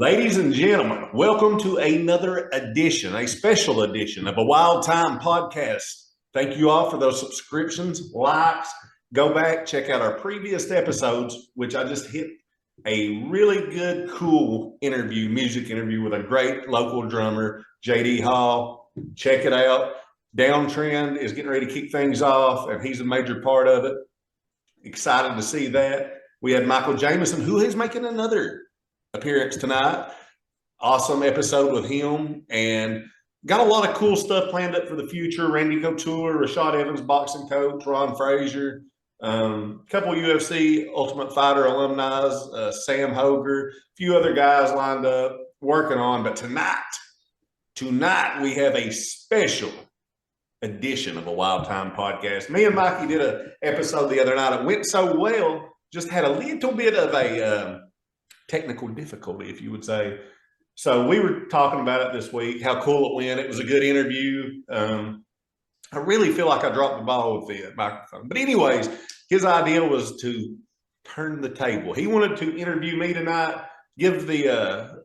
Ladies and gentlemen, welcome to another edition, a special edition of a Wilde Time Podcast. Thank you all for those subscriptions, likes. Go back, check out our previous episodes, which I just hit a really good, cool music interview with a great local drummer, JD Hall. Check it out. Downtrend is getting ready to kick things off, and he's a major part of it. Excited to see that. We had Michael Jameson, who is making another appearance tonight. Awesome episode with him, and got a lot of cool stuff planned up for the future. Randy Couture, Rashad Evans, boxing coach, Ron Frazier, couple UFC Ultimate Fighter alumni, Sam Hoger, a few other guys lined up working on. But tonight we have a special edition of a Wilde Time Podcast. Me and Mikey did an episode the other night. It went so well, just had a little bit of a technical difficulty, if you would say. So we were talking about it this week, how cool it went. It was a good interview. I really feel like I dropped the ball with the microphone. But anyways, his idea was to turn the table. He wanted to interview me tonight, give the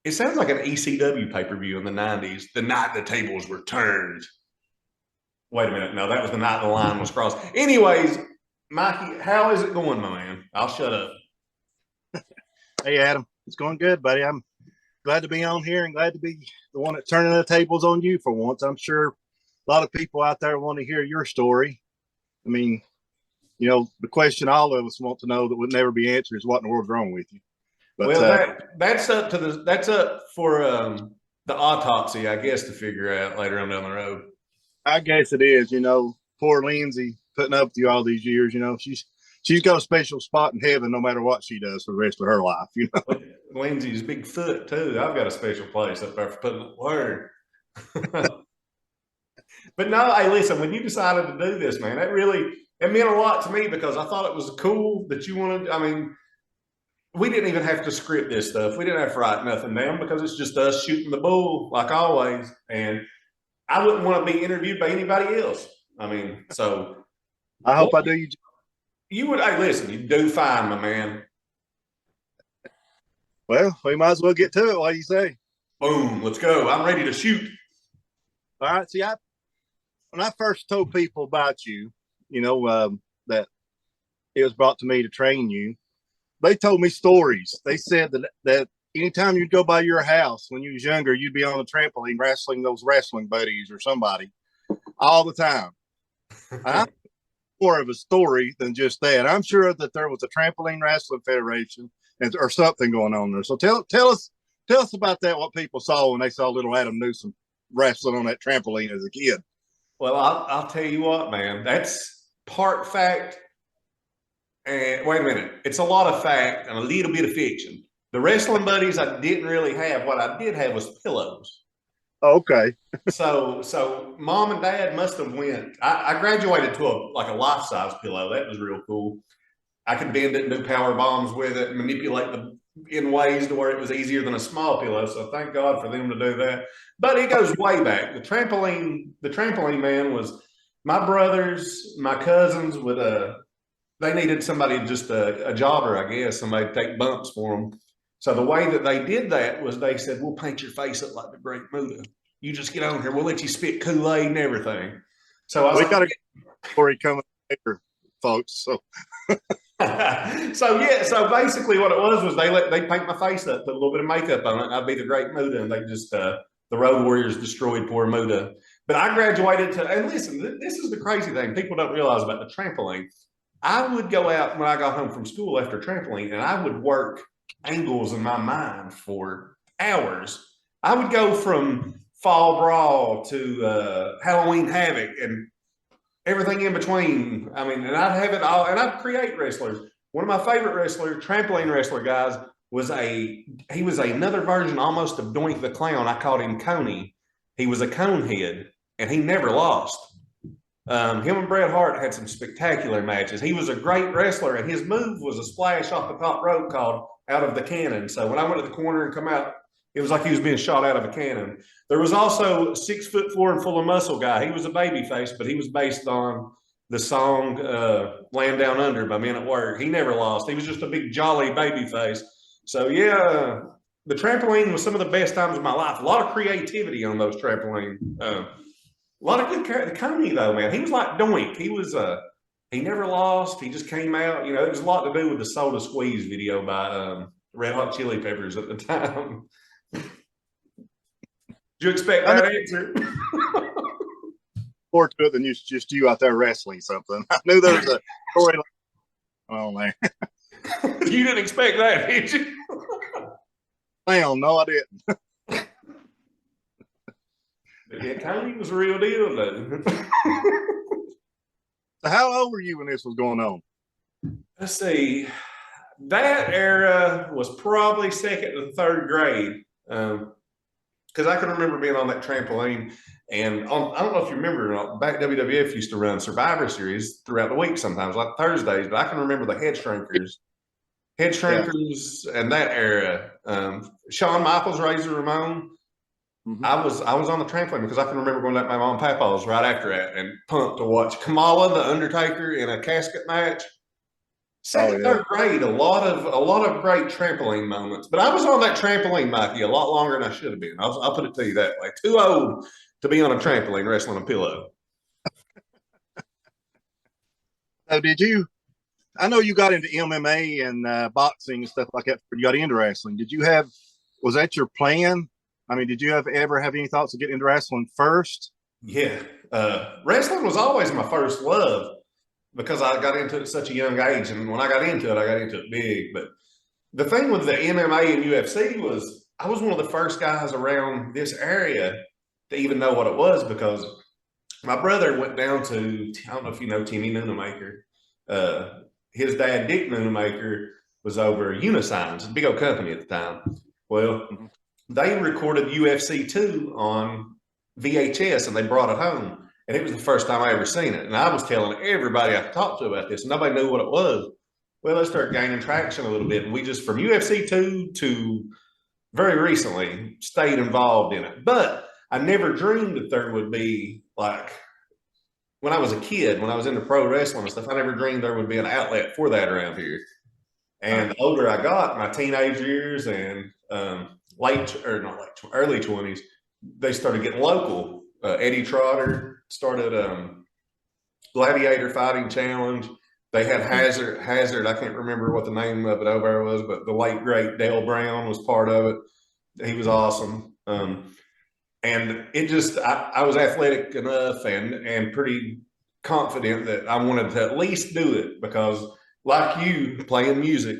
it sounds like an ECW pay-per-view in the 90s, the night the tables were turned. Wait a minute. No, that was the night the line was crossed. Anyways, Mikey, how is it going, my man? I'll shut up. Hey, Adam. It's going good, buddy. I'm glad to be on here and glad to be the one that's turning the tables on you for once. I'm sure a lot of people out there want to hear your story. I mean, you know, the question all of us want to know that would never be answered is what in the world's wrong with you. But, well, that's up for the autopsy, I guess, to figure out later on down the road. I guess it is. You know, poor Lindsay putting up with you all these years. You know, she's got a special spot in heaven no matter what she does for the rest of her life. You know, Lindsay's big foot too. I've got a special place up there for putting the word. But no, hey, listen, when you decided to do this, man, it meant a lot to me because I thought it was cool that you wanted. I mean, we didn't even have to script this stuff. We didn't have to write nothing down because it's just us shooting the bull like always. And I wouldn't want to be interviewed by anybody else. I mean, so I hope I do you. You would. Hey, listen, you do fine, my man. Well, we might as well get to it. What do you say? Boom, let's go. I'm ready to shoot. All right. See, when I first told people about you, you know, that it was brought to me to train you, they told me stories. They said that anytime you'd go by your house when you was younger, you'd be on the trampoline wrestling those wrestling buddies or somebody all the time. I'm more of a story than just that. I'm sure that there was a trampoline wrestling federation or something going on there. So tell us about that. What people saw when they saw little Adam Newsom wrestling on that trampoline as a kid. Well, I'll tell you what, man. That's part fact. And wait a minute, it's a lot of fact and a little bit of fiction. The wrestling buddies I didn't really have. What I did have was pillows. Okay. So mom and dad must have went. I graduated to a life-size pillow. That was real cool. I could bend it and do power bombs with it, and manipulate them in ways to where it was easier than a small pillow. So thank God for them to do that. But it goes way back. The trampoline man was my brothers, my cousins they needed somebody, just a jobber, I guess, somebody to take bumps for them. So the way that they did that was they said, we'll paint your face up like the Great Muda. You just get on here. We'll let you spit Kool-Aid and everything. So we got a story coming later, folks. So so basically what it was they paint my face up, put a little bit of makeup on it, and I'd be the Great Muda, and they just the Road Warriors destroyed poor Muda. But I graduated and listen, this is the crazy thing people don't realize about the trampoline. I would go out when I got home from school after trampoline, and I would work angles in my mind for hours. I would go from Fall Brawl to Halloween Havoc and everything in between. I mean, and I'd have it all, and I'd create wrestlers. One of my favorite trampoline wrestler guys he was another version almost of Doink the Clown. I called him Coney. He was a conehead, and he never lost. Him and Bret Hart had some spectacular matches. He was a great wrestler, and his move was a splash off the top rope called out of the cannon. So when I went to the corner and come out, it was like he was being shot out of a cannon. There was also 6'4" and full of muscle guy. He was a baby face, but he was based on the song Land Down Under by Men at Work. He never lost. He was just a big jolly baby face. So yeah, the trampoline was some of the best times of my life. A lot of creativity on those trampoline. A lot of good character. Coney though, man, he was like Doink. He was he never lost. He just came out. You know, it was a lot to do with the Soda Squeeze video by Red Hot Chili Peppers at the time. Did you expect that answer? More to it than just you out there wrestling something. I knew there was a story. Oh man, you didn't expect that, did you? Hell, no, I didn't. Yeah, Coney was a real deal, though. So how old were you when this was going on? Let's see. That era was probably second to third grade. Because I can remember being on that trampoline. And I don't know if you remember, back WWF used to run Survivor Series throughout the week sometimes, like Thursdays. But I can remember the Head Shrinkers and that era. Shawn Michaels, Razor Ramon. Mm-hmm. I was on the trampoline because I can remember going to my mom and papa's right after that and pumped to watch Kamala, the Undertaker, in a casket match. Second, third grade, a lot of great trampoline moments. But I was on that trampoline, Mikey, a lot longer than I should have been. I'll put it to you that way. Too old to be on a trampoline wrestling a pillow. So did you? I know you got into MMA and boxing and stuff like that. You got into wrestling. Was that your plan? I mean, did you ever have any thoughts of getting into wrestling first? Yeah. Wrestling was always my first love because I got into it at such a young age. And when I got into it big. But the thing with the MMA and UFC was I was one of the first guys around this area to even know what it was because my brother went down to, I don't know if you know Timmy Noonamaker. His dad, Dick Noonamaker, was over Unisigns, a big old company at the time. Well, they recorded UFC 2 on VHS and they brought it home. And it was the first time I ever seen it. And I was telling everybody I talked to about this. And nobody knew what it was. Well, it started gaining traction a little bit. And we just, from UFC 2 to very recently, stayed involved in it. But I never dreamed that there would be, like, when I was a kid, when I was into pro wrestling and stuff, I never dreamed there would be an outlet for that around here. And the older I got, my teenage years and early 20s, they started getting local. Eddie Trotter started Gladiator Fighting Challenge. They had Hazard. I can't remember what the name of it over there was, but the late great Dale Brown was part of it. He was awesome. And it just, I was athletic enough and pretty confident that I wanted to at least do it because, like you, playing music,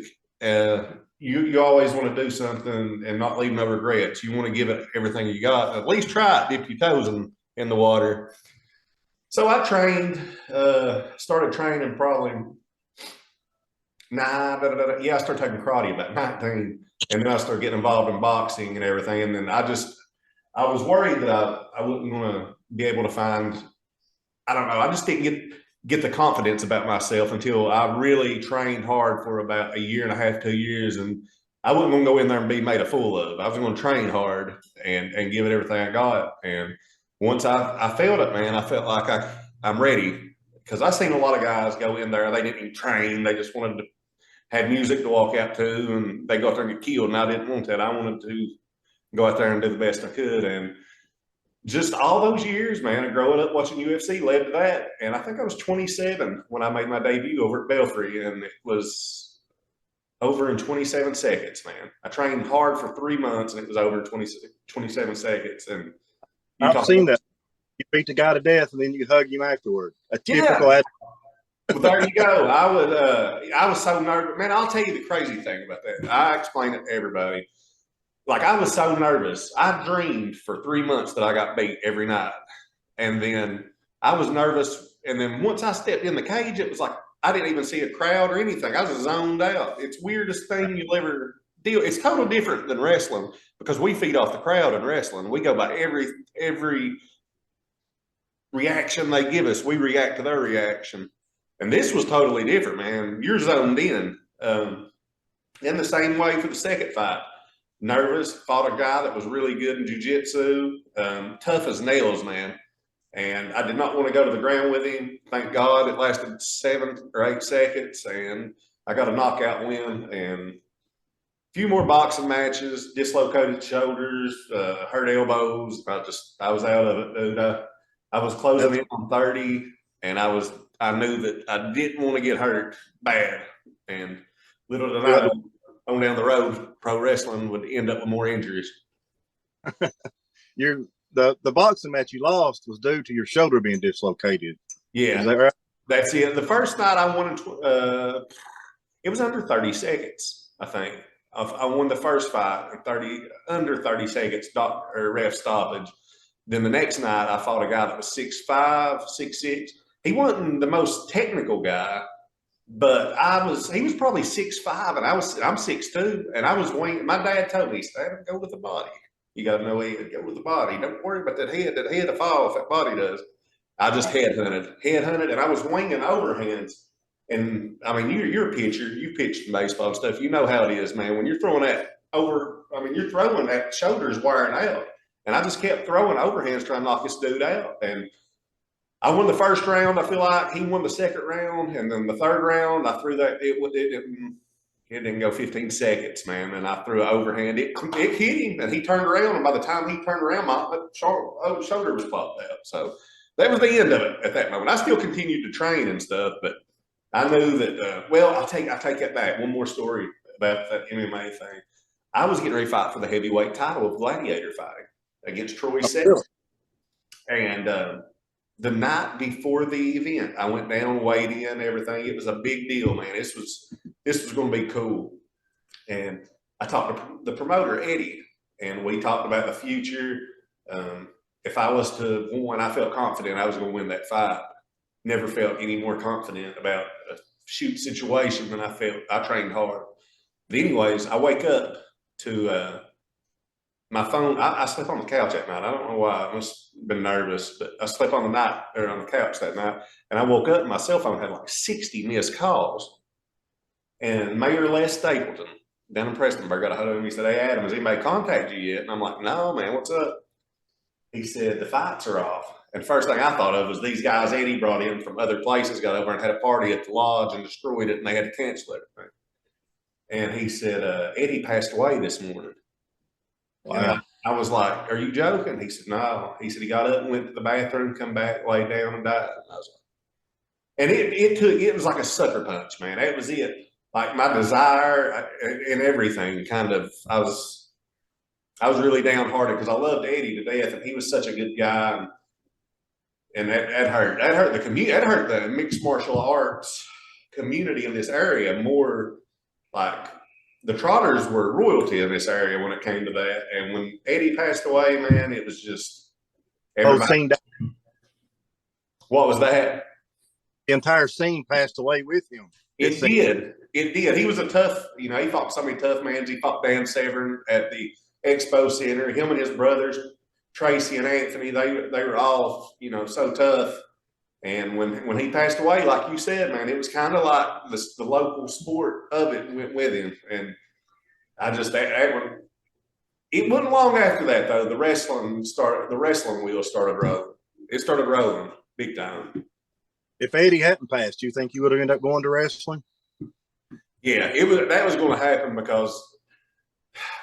you always want to do something and not leave no regrets. You want to give it everything you got. At least try it, dip your toes in the water. So I started training probably, I started taking karate about 19. And then I started getting involved in boxing and everything. And then I was worried that I wasn't going to be able to find, I don't know, I just didn't get the confidence about myself until I really trained hard for about a year and a half, 2 years. And I wasn't going to go in there and be made a fool of. I was going to train hard and give it everything I got. And once I felt it, man, I felt like I'm ready because I seen a lot of guys go in there. They didn't even train. They just wanted to have music to walk out to and they go out there and get killed. And I didn't want that. I wanted to go out there and do the best I could. And just all those years, man, of growing up watching UFC led to that. And I think I was 27 when I made my debut over at Belfry, and it was over in 27 seconds, man. I trained hard for 3 months, and it was over in 27 seconds. And I've seen that. You beat the guy to death, and then you hug him afterward. A typical athlete. Well, there you go. I was so nervous. Man, I'll tell you the crazy thing about that. I explain it to everybody. Like, I was so nervous. I dreamed for 3 months that I got beat every night. And then I was nervous. And then once I stepped in the cage, it was like I didn't even see a crowd or anything. I was zoned out. It's the weirdest thing you'll ever deal. It's totally different than wrestling because we feed off the crowd in wrestling. We go by every reaction they give us. We react to their reaction. And this was totally different, man. You're zoned in. In the same way for the second fight. Nervous, fought a guy that was really good in jiu-jitsu, tough as nails, man. And I did not want to go to the ground with him. Thank God it lasted 7 or 8 seconds, and I got a knockout win. And if few more boxing matches, dislocated shoulders, hurt elbows. I was out of it, dude. I was closing in on 30, and I knew that I didn't want to get hurt bad. And little did I know, on down the road, pro wrestling would end up with more injuries. The boxing match you lost was due to your shoulder being dislocated. Yeah, is that right? That's it. The first night I won, it was under 30 seconds, I think. I won the first fight in under 30 seconds, ref stoppage. Then the next night I fought a guy that was 6'5", 6'6". He wasn't the most technical guy, but he was probably 6'5", and I'm 6'2", and I was winging. My dad told me, he said, go with the body. You got to know head, go with the body. Don't worry about that head. That head will fall if that body does. I just headhunted, and I was winging overhands. And I mean, you're a pitcher. You pitched in baseball and stuff. You know how it is, man. When you're throwing that you're throwing that shoulder's wearing out. And I just kept throwing overhands trying to knock this dude out. And I won the first round. I feel like he won the second round, and then the third round I threw that. It didn't go 15 seconds, man. And I threw an overhand. It hit him, and he turned around. And by the time he turned around, my shoulder was popped out. So that was the end of it at that moment. I still continued to train and stuff, but I knew that. I take that back. One more story about that MMA thing. I was getting ready to fight for the heavyweight title of gladiator fighting against Troy Sexton, and the night before the event, I went down, weighed in, everything. It was a big deal, man. This was going to be cool. And I talked to the promoter, Eddie, and we talked about the future. If I was to win, I felt confident I was going to win that fight. Never felt any more confident about a shoot situation than I felt. I trained hard. But anyways, I wake up to my phone. I slept on the couch that night. I don't know why. I must have been nervous, but I slept on the couch that night. And I woke up and my cell phone had like 60 missed calls. And Mayor Les Stapleton down in Prestonburg got a hold of me. He said, "Hey, Adam, has anybody contacted you yet?" And I'm like, "No, man, what's up?" He said, "The fights are off." And first thing I thought of was these guys Eddie brought in from other places got over and had a party at the lodge and destroyed it, and they had to cancel everything. And he said, "Eddie passed away this morning." Wow. And I was like, "Are you joking?" He said, "No." He said he got up and went to the bathroom, come back, laid down, and died. And I was like, and it was like a sucker punch, man. That was it. Like my desire and everything kind of, I was really downhearted because I loved Eddie to death, and he was such a good guy. And that hurt. That hurt the community. That hurt the mixed martial arts community in this area more. Like the Trotters were royalty in this area when it came to that. And when Eddie passed away, man, it was just everybody. What was that? The entire scene passed away with him. It did. He was a tough, he fought so many tough mans. He fought Dan Severn at the Expo Center. Him and his brothers, Tracy and Anthony, they were all, so tough. And when he passed away, like you said, man, it was kind of like the local sport of it went with him. And I just, it wasn't long after that, though, the wrestling wheel started rolling. It started rolling big time. If Eddie hadn't passed, do you think you would have ended up going to wrestling? Yeah, that was going to happen because,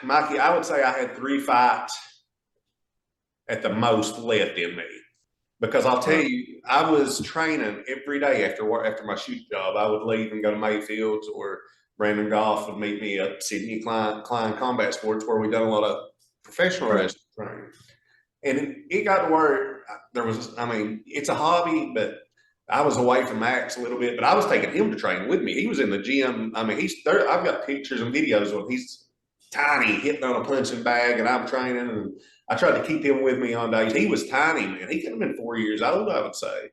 Mikey, I would say I had 3 fights at the most left in me. Because I'll tell you, I was training every day after my shoot job. I would leave and go to Mayfield's, or Brandon Goff would meet me at Sydney Klein Combat Sports, where we done a lot of professional wrestling training. And it got to where it's a hobby, but I was away from Max a little bit. But I was taking him to train with me. He was in the gym. I mean, he's there. I've got pictures and videos of him. He's tiny, hitting on a punching bag, and I'm training, and I tried to keep him with me on days. He was tiny, man. He could have been 4 years old, I would say.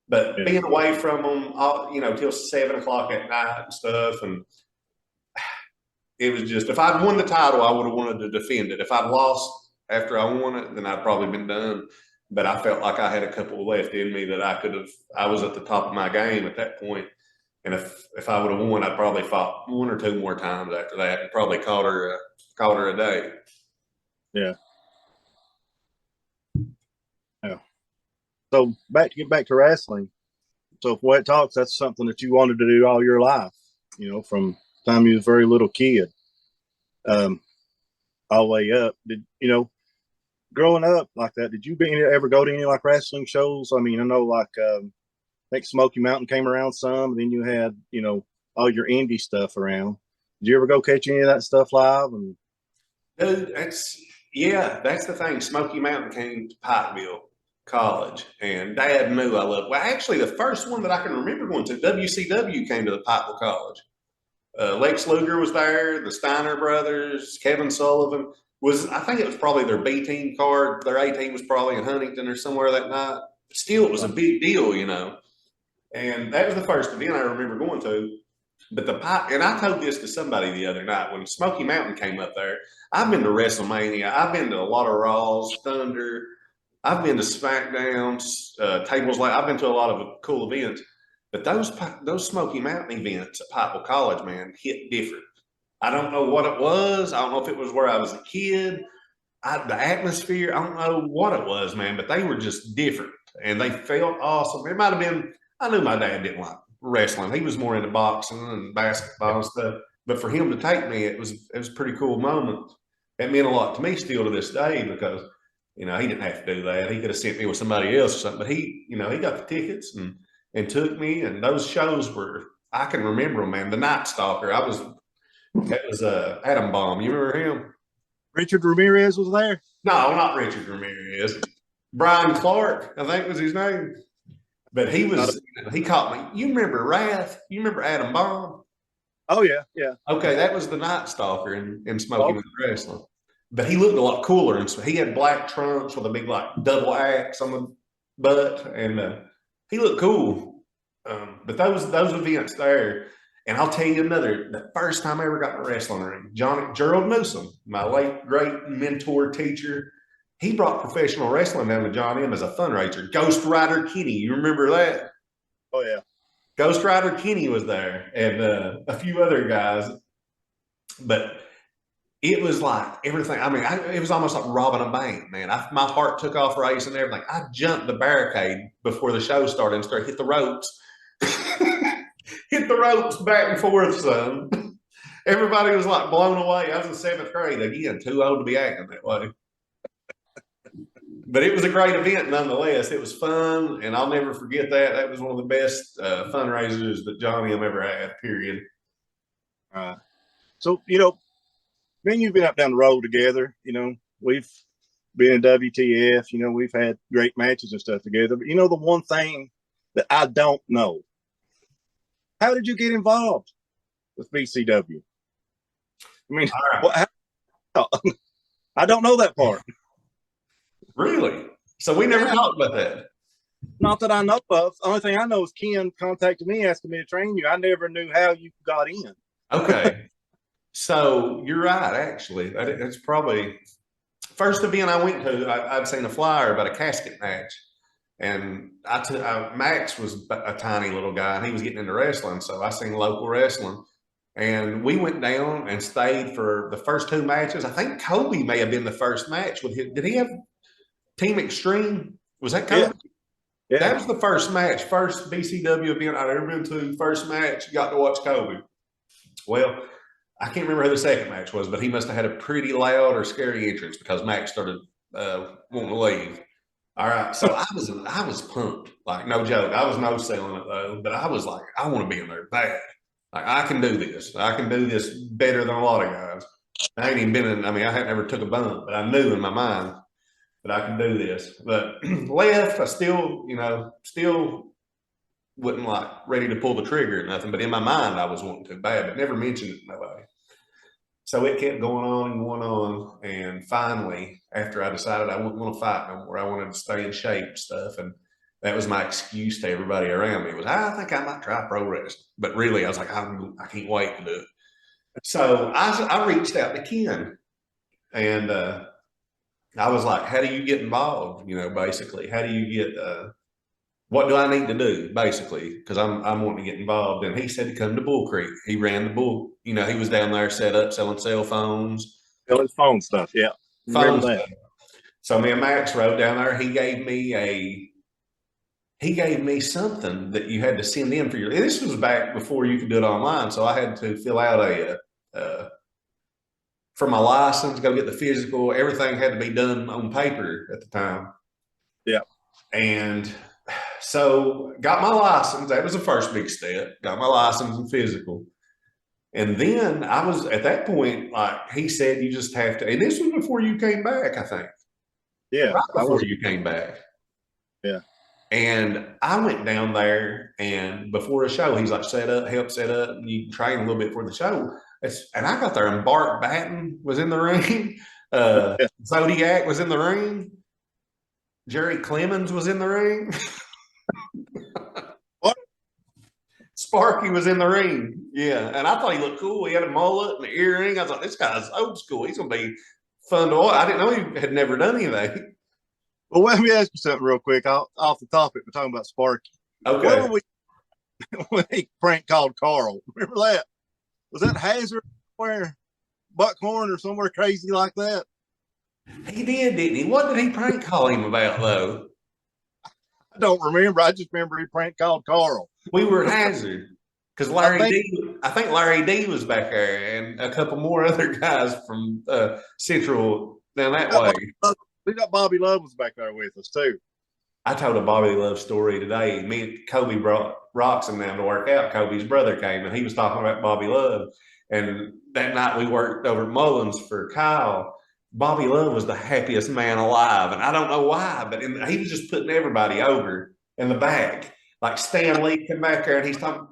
But being away from him, till 7 o'clock at night and stuff, and it was just, if I'd won the title, I would have wanted to defend it. If I'd lost after I won it, then I'd probably been done. But I felt like I had a couple left in me that I was at the top of my game at that point. And if I would have won, I'd probably fought 1 or 2 more times after that, and probably caught her a day. Yeah. Yeah. So get back to wrestling. So for Wet Talks, that's something that you wanted to do all your life, from the time you was a very little kid. all the way up. Did growing up like that? Did you ever go to any like wrestling shows? I mean, I know like I think Smoky Mountain came around some, and then you had all your indie stuff around. Did you ever go catch any of that stuff live? And Dude, that's the thing. Smoky Mountain came to Pikeville College, and Dad knew I loved. Well, actually, the first one that I can remember going to, WCW, came to the Pikeville College. Lex Luger was there. The Steiner brothers, Kevin Sullivan was. I think it was probably their B team card. Their A team was probably in Huntington or somewhere that night. Still, it was a big deal, And that was the first event I remember going to. But and I told this to somebody the other night when Smoky Mountain came up there. I've been to WrestleMania. I've been to a lot of Raws, Thunder. I've been to SmackDowns, tables. I've been to a lot of cool events. But those Smoky Mountain events at Pikeville College, man, hit different. I don't know what it was. I don't know if it was where I was a kid. The atmosphere, I don't know what it was, man, but they were just different. And they felt awesome. It might have been, I knew my dad didn't like wrestling. He was more into boxing and basketball and stuff. But for him to take me, it was a pretty cool moment. It meant a lot to me still to this day because, he didn't have to do that. He could have sent me with somebody else or something. But he got the tickets and took me. And those shows were, I can remember them, man. The Night Stalker, that was Adam Bomb. You remember him? Richard Ramirez was there? No, not Richard Ramirez. Brian Clark, I think was his name. But he caught me. You remember Wrath? You remember Adam Bomb? Oh, yeah, yeah. Okay, that was the Night Stalker in Smoky Mountain Wrestling. But he looked a lot cooler. And so he had black trunks with a big, double axe on the butt. And he looked cool. But those events there, and I'll tell you the first time I ever got in a wrestling ring, Gerald Newsom, my late, great mentor, teacher, he brought professional wrestling down to John M. as a fundraiser. Ghost Rider Kenny, you remember that? Oh, yeah. Ghost Rider Kenny was there and a few other guys. But it was like everything. I mean, it was almost like robbing a bank, man. My heart took off racing and everything. I jumped the barricade before the show started and hit the ropes. Hit the ropes back and forth, son. Everybody was blown away. I was in seventh grade. Again, too old to be acting that way. But it was a great event nonetheless. It was fun, and I'll never forget that. That was one of the best fundraisers that Johnny M ever had, period. So, me and you've been up down the road together. We've been in WTF. We've had great matches and stuff together. But, the one thing that I don't know, how did you get involved with BCW? I mean, I don't know that part. Really? So we never talked about that. Not that I know of. The only thing I know is Ken contacted me asking me to train you. I never knew how you got in. Okay. So you're right, actually. That's probably first event I went to. I'd seen a flyer about a casket match. And Max was a tiny little guy, and he was getting into wrestling. So I seen local wrestling. And we went down and stayed for the first two matches. I think Kobe may have been the first match with him. Did he have Team Extreme? Was that Kobe? Yeah. That was the first match, first BCW event I'd ever been to. First match, got to watch Kobe. Well, I can't remember who the second match was, but he must have had a pretty loud or scary entrance because Max started wanting to leave. All right, so I was pumped, no joke. I was no selling it though, but I was like, I want to be in there bad. I can do this. I can do this better than a lot of guys. I ain't even been I hadn't ever took a bump, but I knew in my mind that I can do this. But left, I still wasn't ready to pull the trigger or nothing. But in my mind, I was wanting to bad, but never mentioned it to nobody. So it kept going on and going on. And finally, after I decided I wouldn't want to fight no more, I wanted to stay in shape and stuff. And that was my excuse to everybody around me was, I think I might try pro wrestling. But really, I was like, I can't wait to do it. So I reached out to Ken. And I was like, how do you get involved? Basically, how do you get what do I need to do, basically, because I'm wanting to get involved. And he said to come to Bull Creek. He ran the Bull. He was down there set up selling cell phones. Selling phone stuff, yeah. Phone stuff. So me and Max rode down there. He gave me something that you had to send in for this was back before you could do it online. So I had to fill out for my license, go get the physical. Everything had to be done on paper at the time. Yeah. And so got my license. That was the first big step. Got my license and physical. And then I was at that point, like he said, you just have to. And this was before you came back, I think. Yeah. Right before you came back. Yeah. And I went down there, and before a show, he's like, help set up, and you train a little bit for the show. And I got there, and Bart Batten was in the ring. Zodiac was in the ring. Jerry Clemens was in the ring. What? Sparky was in the ring. Yeah. And I thought he looked cool. He had a mullet and an earring. I was like, this guy's old school. He's going to be fun to watch. I didn't know he had never done anything. Well, let me ask you something real quick. Off the topic, we're talking about Sparky. Okay. Where were we when he prank called Carl? Remember that? Was that Hazard somewhere? Buckhorn or somewhere crazy like that? He did, didn't he? What did he prank call him about, though? I don't remember. I just remember he prank called Carl. We were at Hazard because I think Larry D was back there and a couple more other guys from Central down that way. We got Bobby Love was back there with us too. I told a Bobby Love story today. Me and Kobe brought Roxon down to work out. Kobe's brother came and he was talking about Bobby Love. And that night we worked over at Mullins for Kyle. Bobby Love was the happiest man alive. And I don't know why, but he was just putting everybody over in the back. Like Stan Lee came back there and he's talking,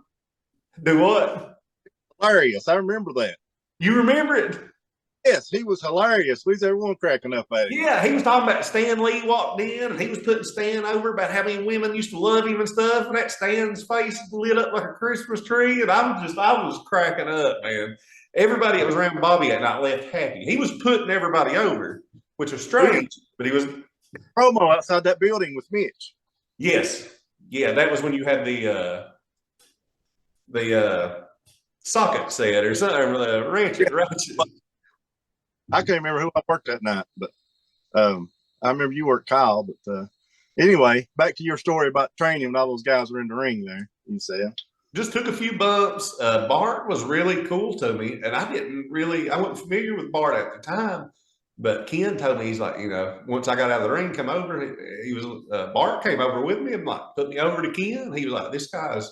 do what? Hilarious. I remember that. You remember it? Yes, he was hilarious. We was everyone cracking up at him. Yeah, he was talking about Stan Lee walked in and he was putting Stan over about how many women used to love him and stuff. And that Stan's face lit up like a Christmas tree. And I was cracking up, man. Everybody that was around Bobby that night left happy. He was putting everybody over, which was strange, but he was promo outside that building with Mitch. Yes. Yeah, that was when you had the socket set or something, or the ranches, right? I can't remember who I worked that night, but I remember you worked Kyle. But anyway, back to your story about training when all those guys were in the ring there, you said. Just took a few bumps. Bart was really cool to me, and I wasn't familiar with Bart at the time, but Ken told me, he's like, once I got out of the ring, come over, Bart came over with me and like put me over to Ken. He was like,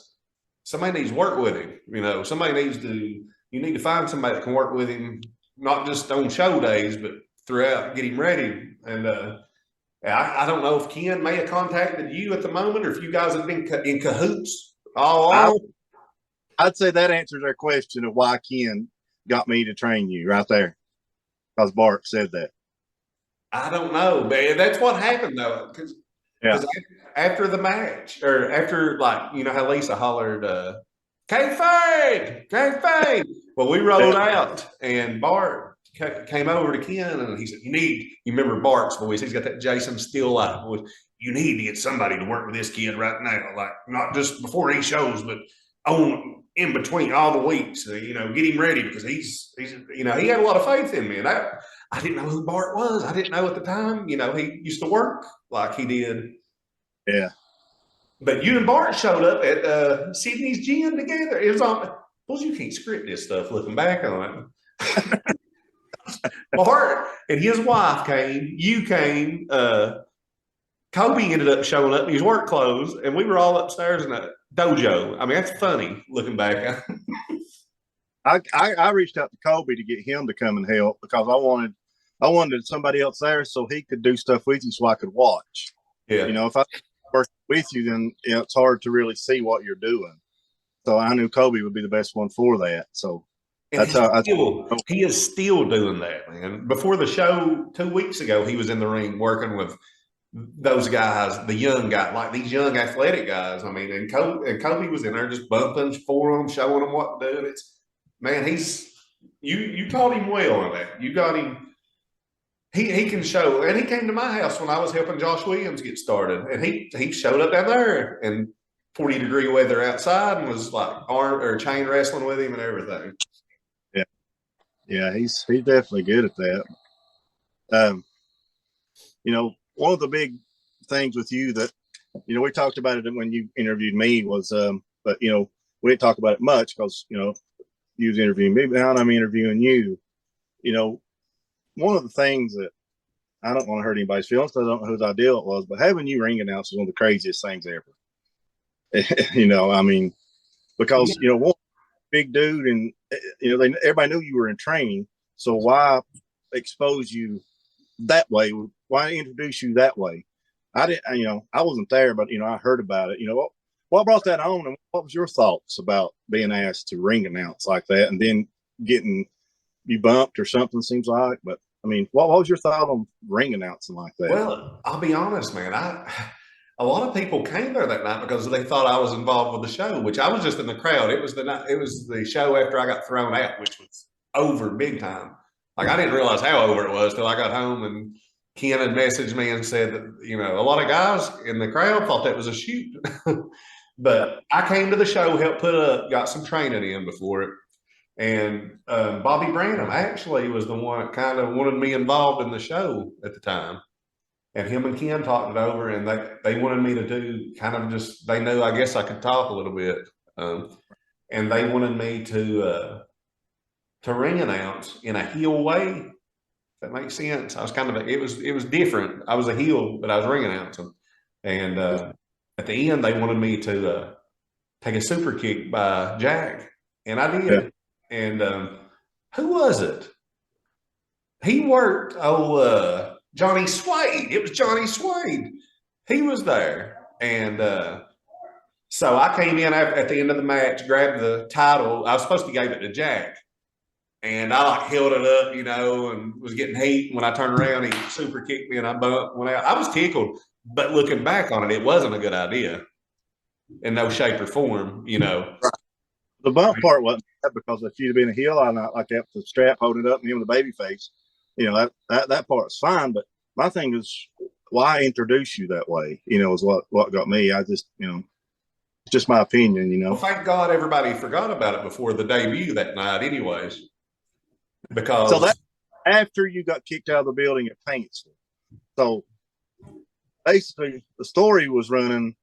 somebody needs to work with him. You need to find somebody that can work with him, not just on show days, but throughout, get him ready. And I don't know if Ken may have contacted you at the moment or if you guys have been in cahoots. I'd say that answers our question of why Ken got me to train you right there, because Bart said that. I don't know, man. That's what happened though, because after the match, or after how Lisa hollered, "Kayfabe!" Well, we rolled out, and Bart came over to Ken, and he said, you remember Bart's voice? He's got that Jason Still-like voice. You need to get somebody to work with this kid right now, like not just before he shows, but in between all the weeks. Get him ready, because he's he had a lot of faith in me, and I didn't know who Bart was. I didn't know at the time. He used to work like he did. Yeah. But you and Bart showed up at Sydney's gym together. It was on. Well, you can't script this stuff looking back on it. Bart and his wife came. You came. Kobe ended up showing up in his work clothes, and we were all upstairs in a dojo. I mean, that's funny looking back. I reached out to Kobe to get him to come and help, because I wanted somebody else there so he could do stuff with you so I could watch. Yeah. If I work with you, then it's hard to really see what you're doing. So I knew Kobe would be the best one for that. So that's he is still doing that, man. Before the show 2 weeks ago, he was in the ring working with those guys, the young guy, like these young athletic guys. I mean, and Kobe was in there just bumping for them, showing them what to do. You taught him well on that. You got him. He can show, and he came to my house when I was helping Josh Williams get started, and he showed up down there in 40-degree weather outside and was like arm or chain wrestling with him and everything. Yeah, he's definitely good at that. One of the big things with you that, we talked about it when you interviewed me was, but, we didn't talk about it much because, you was interviewing me, but now I'm interviewing you. you know, one of the things that I don't want to hurt anybody's feelings because I don't know whose idea it was, but having you ring announce is one of the craziest things ever. I mean, because, one big dude and, everybody knew you were in training. So why expose you that way? Why introduce you that way? I didn't, I wasn't there, but, I heard about it. What brought that on and what was your thoughts about being asked to ring announce like that and then getting you bumped or something seems like, but I mean, what was your thought on ring announcing like that? Well, I'll be honest, man. A lot of people came there that night because they thought I was involved with the show, which I was just in the crowd. It was the show after I got thrown out, which was over big time. Like I didn't realize how over it was till I got home and Ken had messaged me and said that, a lot of guys in the crowd thought that was a shoot. But I came to the show, helped got some training in before it. And Bobby Branham actually was the one that kind of wanted me involved in the show at the time. And him and Ken talked it over, and they wanted me to do kind of just, they knew, I guess I could talk a little bit. And they wanted me to ring announce in a heel way. If that makes sense. I was kind of, it was different. I was a heel, but I was ring announcing. And at the end, they wanted me to take a super kick by Jack. And I did. Yeah. And who was it? He worked, Johnny Suede. It was Johnny Suede. He was there. And so I came in at the end of the match, grabbed the title. I was supposed to give it to Jack. And I held it up, and was getting heat. When I turned around, he super kicked me and I went out. I was tickled. But looking back on it, it wasn't a good idea in no shape or form, Right. The bump part wasn't bad because if you'd have been a heel, I'd not like to have the strap holding it up and him with the baby face. That part's fine. But my thing is, why introduce you that way? Is what got me. I just, it's just my opinion. Well, thank God everybody forgot about it before the debut that night, anyways. Because so that after you got kicked out of the building at Paintsville, so basically the story was running.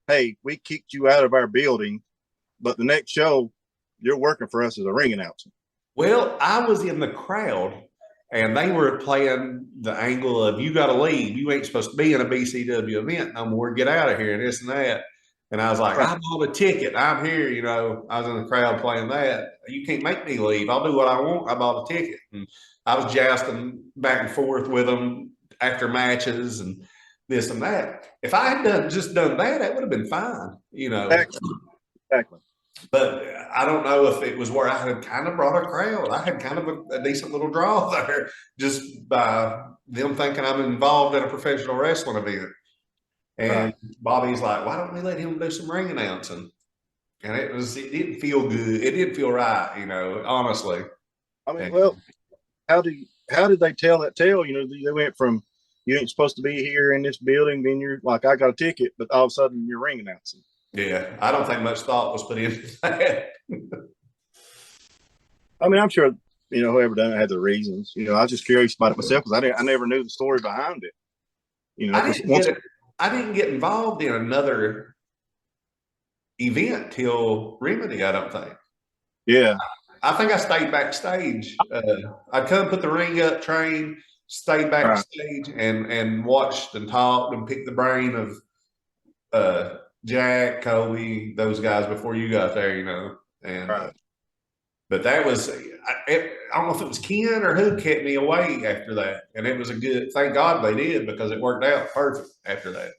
Hey, we kicked you out of our building, but the next show you're working for us as a ring announcer. Well, I was in the crowd and they were playing the angle of you got to leave. You ain't supposed to be in a BCW event no more. Get out of here and this and that. And I was like, right. I bought a ticket. I'm here. I was in the crowd playing that. You can't make me leave. I'll do what I want. I bought a ticket. And I was jousting back and forth with them after matches and this and that. If I had just done that, that would have been fine, Exactly. But I don't know if it was where I had kind of brought a crowd. I had kind of a decent little draw there just by them thinking I'm involved in a professional wrestling event. And right. Bobby's like, why don't we let him do some ring announcing? And it didn't feel good. It didn't feel right, honestly. I mean, well, how did they tell that tale? They went from you ain't supposed to be here in this building, then you're like, I got a ticket, but all of a sudden you're ring announcing. Yeah, I don't think much thought was put into that. I mean, I'm sure, whoever done it had their reasons. I was just curious about it myself because I never knew the story behind it. I didn't get involved in another event till Remedy, I don't think. Yeah. I think I stayed backstage. I'd come put the ring up, train, stayed backstage, right. and watched and talked and picked the brain of Jack, Kobe, those guys before you got there, And right. But that was, I don't know if it was Ken or who kept me away after that. And it was thank God they did because it worked out perfect after that.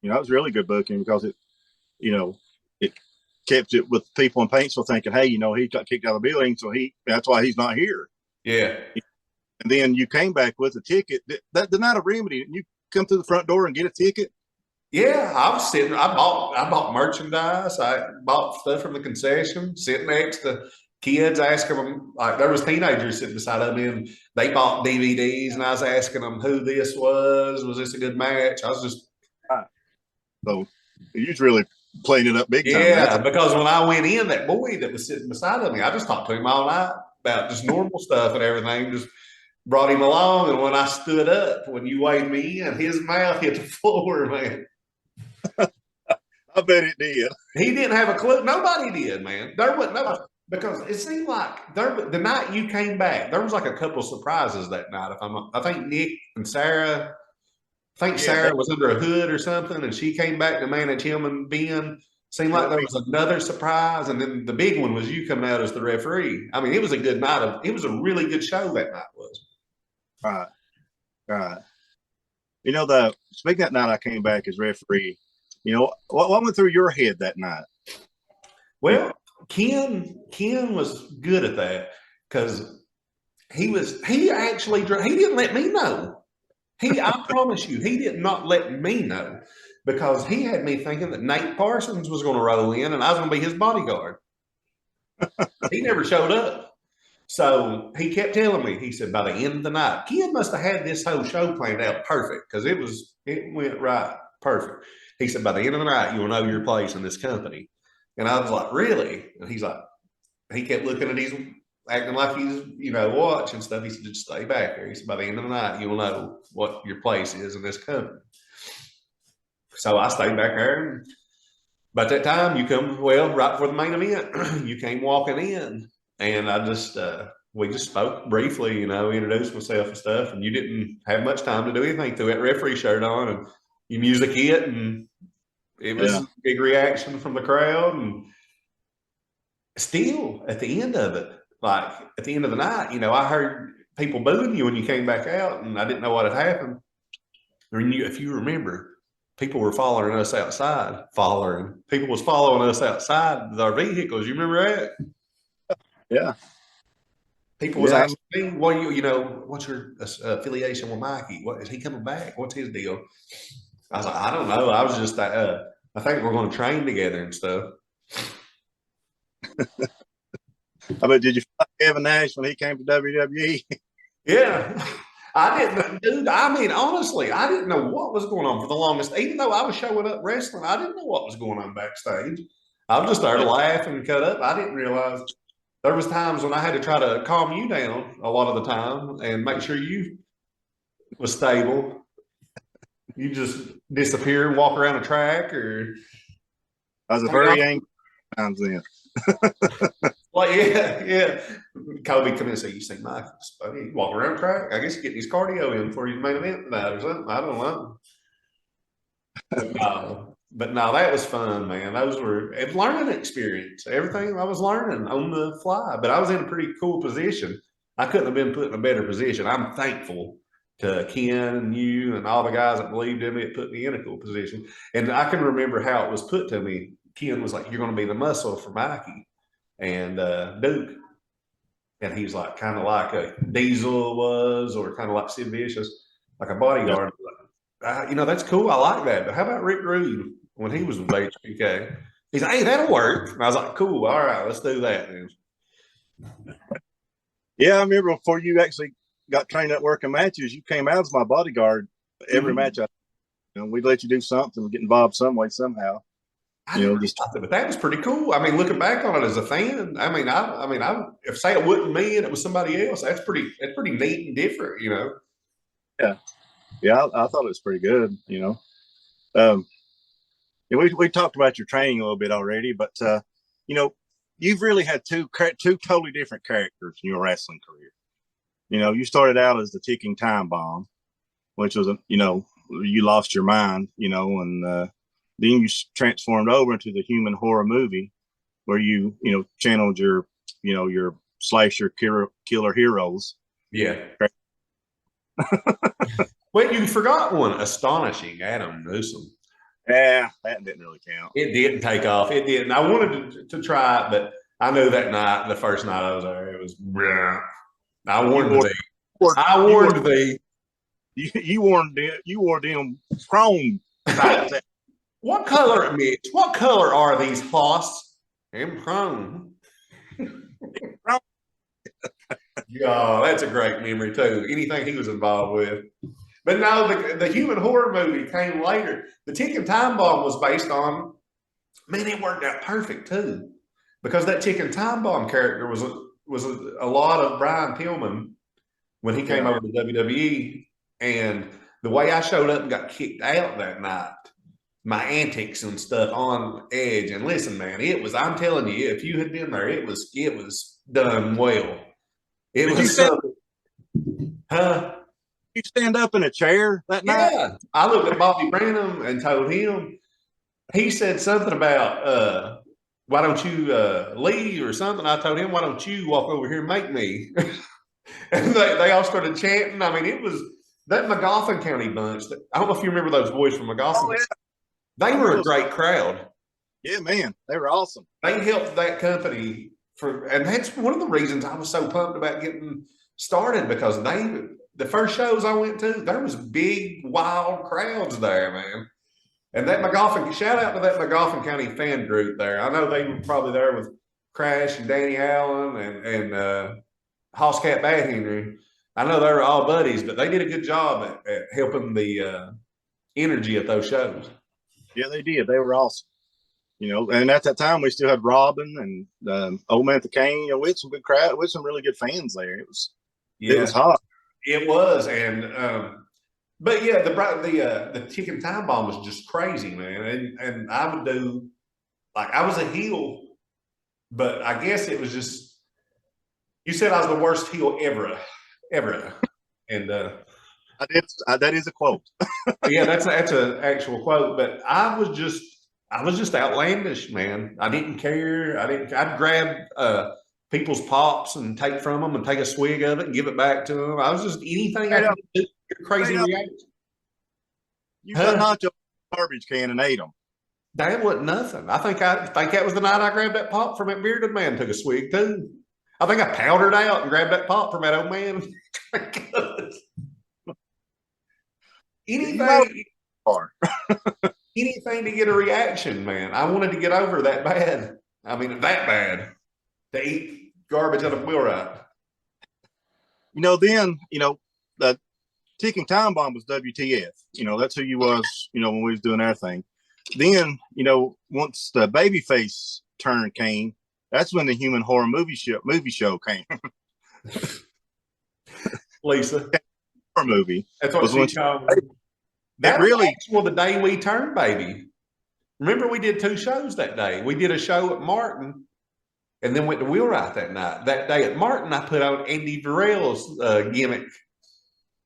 It was really good booking because it kept it with people in Paintsville thinking, hey, he got kicked out of the building, so that's why he's not here. Yeah. And then you came back with a ticket. That's not a Remedy. Didn't you come through the front door and get a ticket? Yeah, I was sitting. I bought merchandise. I bought stuff from the concession, sitting next to kids, asking them, there was teenagers sitting beside me, and they bought DVDs, and I was asking them who this was. Was this a good match? I was just. So you was really playing it up big time. Yeah, because when I went in, that boy that was sitting beside of me, I just talked to him all night about just normal stuff and everything. Just brought him along, and when I stood up, when you waved me in, his mouth hit the floor, man. I bet it did. He didn't have a clue. Nobody did, man. There wasn't Because it seemed like the night you came back, there was like a couple surprises that night. I think Nick and Sarah, I think Yeah, Sarah was under a hood or something, and she came back to manage him and Ben. Seemed like there was another surprise, and then the big one was you coming out as the referee. I mean, it was a good night. It was a really good show that night. Was right, right. Speaking that night I came back as referee. What went through your head that night? well, Ken was good at that because he didn't let me know. I promise you, he did not let me know because he had me thinking that Nate Parsons was going to roll in and I was going to be his bodyguard. He never showed up. So he kept telling me, he said, by the end of the night, Ken must have had this whole show planned out perfect because it went right perfect. He said, by the end of the night, you'll know your place in this company. And I was like, really? And he's like, he kept looking at his, acting like he's, watching stuff. He said, just stay back there. He said, by the end of the night, you'll know what your place is in this company. So I stayed back there. And by that time, right before the main event, you came walking in. And we just spoke briefly, introduced myself and stuff. And you didn't have much time to do anything. Threw that referee shirt on and your music hit. And it was a big reaction from the crowd. And still, at the end of it, like at the end of the night, I heard people booing you when you came back out. And I didn't know what had happened. And if you remember, people were following us outside. People was following us outside with our vehicles. You remember that? Yeah. People was asking me, what's your affiliation with Mikey? What is he coming back? What's his deal? I was like, I don't know. I was just, I think we're going to train together and stuff. Did you fight Kevin Nash when he came to WWE? Yeah. I didn't, dude. I mean, honestly, I didn't know what was going on for the longest. Even though I was showing up wrestling, I didn't know what was going on backstage. I was just there to laugh and cut up. I didn't realize there was times when I had to try to calm you down a lot of the time and make sure you was stable. You just disappear and walk around a track, or I was a very angry times then. Well, yeah. Kobe come in and say, "You see Mike? You walk around a track. I guess you get his cardio in before your main event tonight or something. I don't know." But no, that was fun, man. Those were a learning experience. Everything I was learning on the fly, but I was in a pretty cool position. I couldn't have been put in a better position. I'm thankful to Ken and you and all the guys that believed in me. It put me in a cool position. And I can remember how it was put to me. Ken was like, "You're going to be the muscle for Mikey and Duke." And he's like, kind of like a Diesel was, or kind of like Sid Vicious, like a bodyguard. Yeah. That's cool. I like that. But how about Rick Rude when he was with HBK? He's like, "Hey, that'll work." And I was like, "Cool. All right, let's do that then." Yeah, I remember before you actually got trained at working matches, you came out as my bodyguard every match. We'd let you do something, get involved some way, somehow. But that was pretty cool. I mean, looking back on it as a fan, I if say it wasn't me and it was somebody else, that's pretty neat and different, Yeah, I thought it was pretty good. We talked about your training a little bit already, but you've really had two totally different characters in your wrestling career. You started out as the ticking time bomb, which was you lost your mind, and then you transformed over into the human horror movie where you channeled your slasher killer heroes. Yeah. Well, you forgot one. Astonishing Adam Newsom. Yeah, that didn't really count. It didn't take off. It didn't. I wanted to try it, but I knew that night, the first night I was there, it was. I warned thee. You wore them chrome. What color, Mitch? What color are these cloths? And chrome. Yeah, that's a great memory too. Anything he was involved with. But no, the human horror movie came later. The Ticking Time Bomb was based on, man, it worked out perfect too. Because that Ticking Time Bomb character was a lot of Brian Pillman when he came over to WWE. And the way I showed up and got kicked out that night my antics and stuff on edge. And listen, man, I'm telling you, if you had been there, it was done well. It Did was so, huh? you stand up in a chair that night? Yeah. I looked at Bobby Branham and told him, he said something about, why don't you leave or something? I told him, why don't you walk over here and make me? And they all started chanting. I mean, it was that McGoffin County bunch. I don't know if you remember those boys from McGoffin. Oh, yeah. They were a great crowd. Yeah, man, they were awesome. They helped that company and that's one of the reasons I was so pumped about getting started, because the first shows I went to, there was big, wild crowds there, man. And that shout out to that McGoffin County fan group there. I know they were probably there with Crash and Danny Allen and Hosscat Bad Henry. I know they were all buddies, but they did a good job at helping the energy at those shows. Yeah, they did. They were awesome. And at that time we still had Robin and Old Man at the Cane. We had some good crowd. We had some really good fans there. It was hot. It was, and but yeah, the ticking time bomb was just crazy, man. And I would do, like, I was a heel, but I guess it was just, you said I was the worst heel ever, and that is a quote. yeah, that's an actual quote. But I was just outlandish, man. I didn't care. I'd grab people's pops and take from them and take a swig of it and give it back to them. I was just anything I could do. Crazy reaction. You got nacho garbage can and ate them. That wasn't nothing. I think that was the night I grabbed that pop from that bearded man, took a swig too. I think I powdered out and grabbed that pop from that old man. Anything to get a reaction, man. I wanted to get over that bad. I mean, that bad to eat garbage out of wheelwright. Then, the ticking time bomb was WTF. That's who you was, when we was doing our thing. Then, once the babyface turn came, that's when the human horror movie show came. Lisa. Horror movie. That's what she called it. That really was the day we turned baby. Remember, we did 2 shows that day. We did a show at Martin and then went to Wheelwright that night. That day at Martin, I put on Andy Varell's gimmick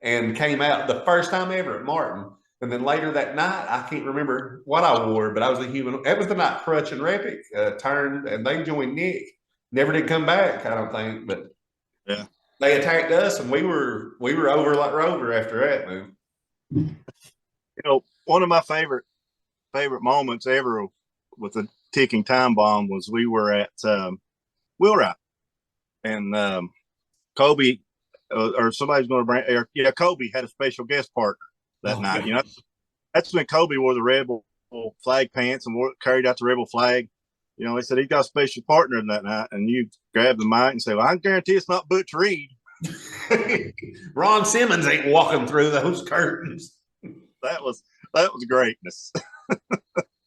and came out the first time ever at Martin. And then later that night, I can't remember what I wore, but I was a human. That was the night Crutch and Repic turned, and they joined Nick. Never did come back, I don't think, but yeah, they attacked us, and we were over like Rover after that, man. One of my favorite moments ever with the ticking time bomb was we were at Wheelwright, and Kobe or somebody's going to bring. Kobe had a special guest partner that night. That's when Kobe wore the Rebel flag pants and carried out the Rebel flag. They said he got a special partner that night, and you grab the mic and say, "Well, I guarantee it's not Butch Reed." Ron Simmons ain't walking through those curtains. That was greatness.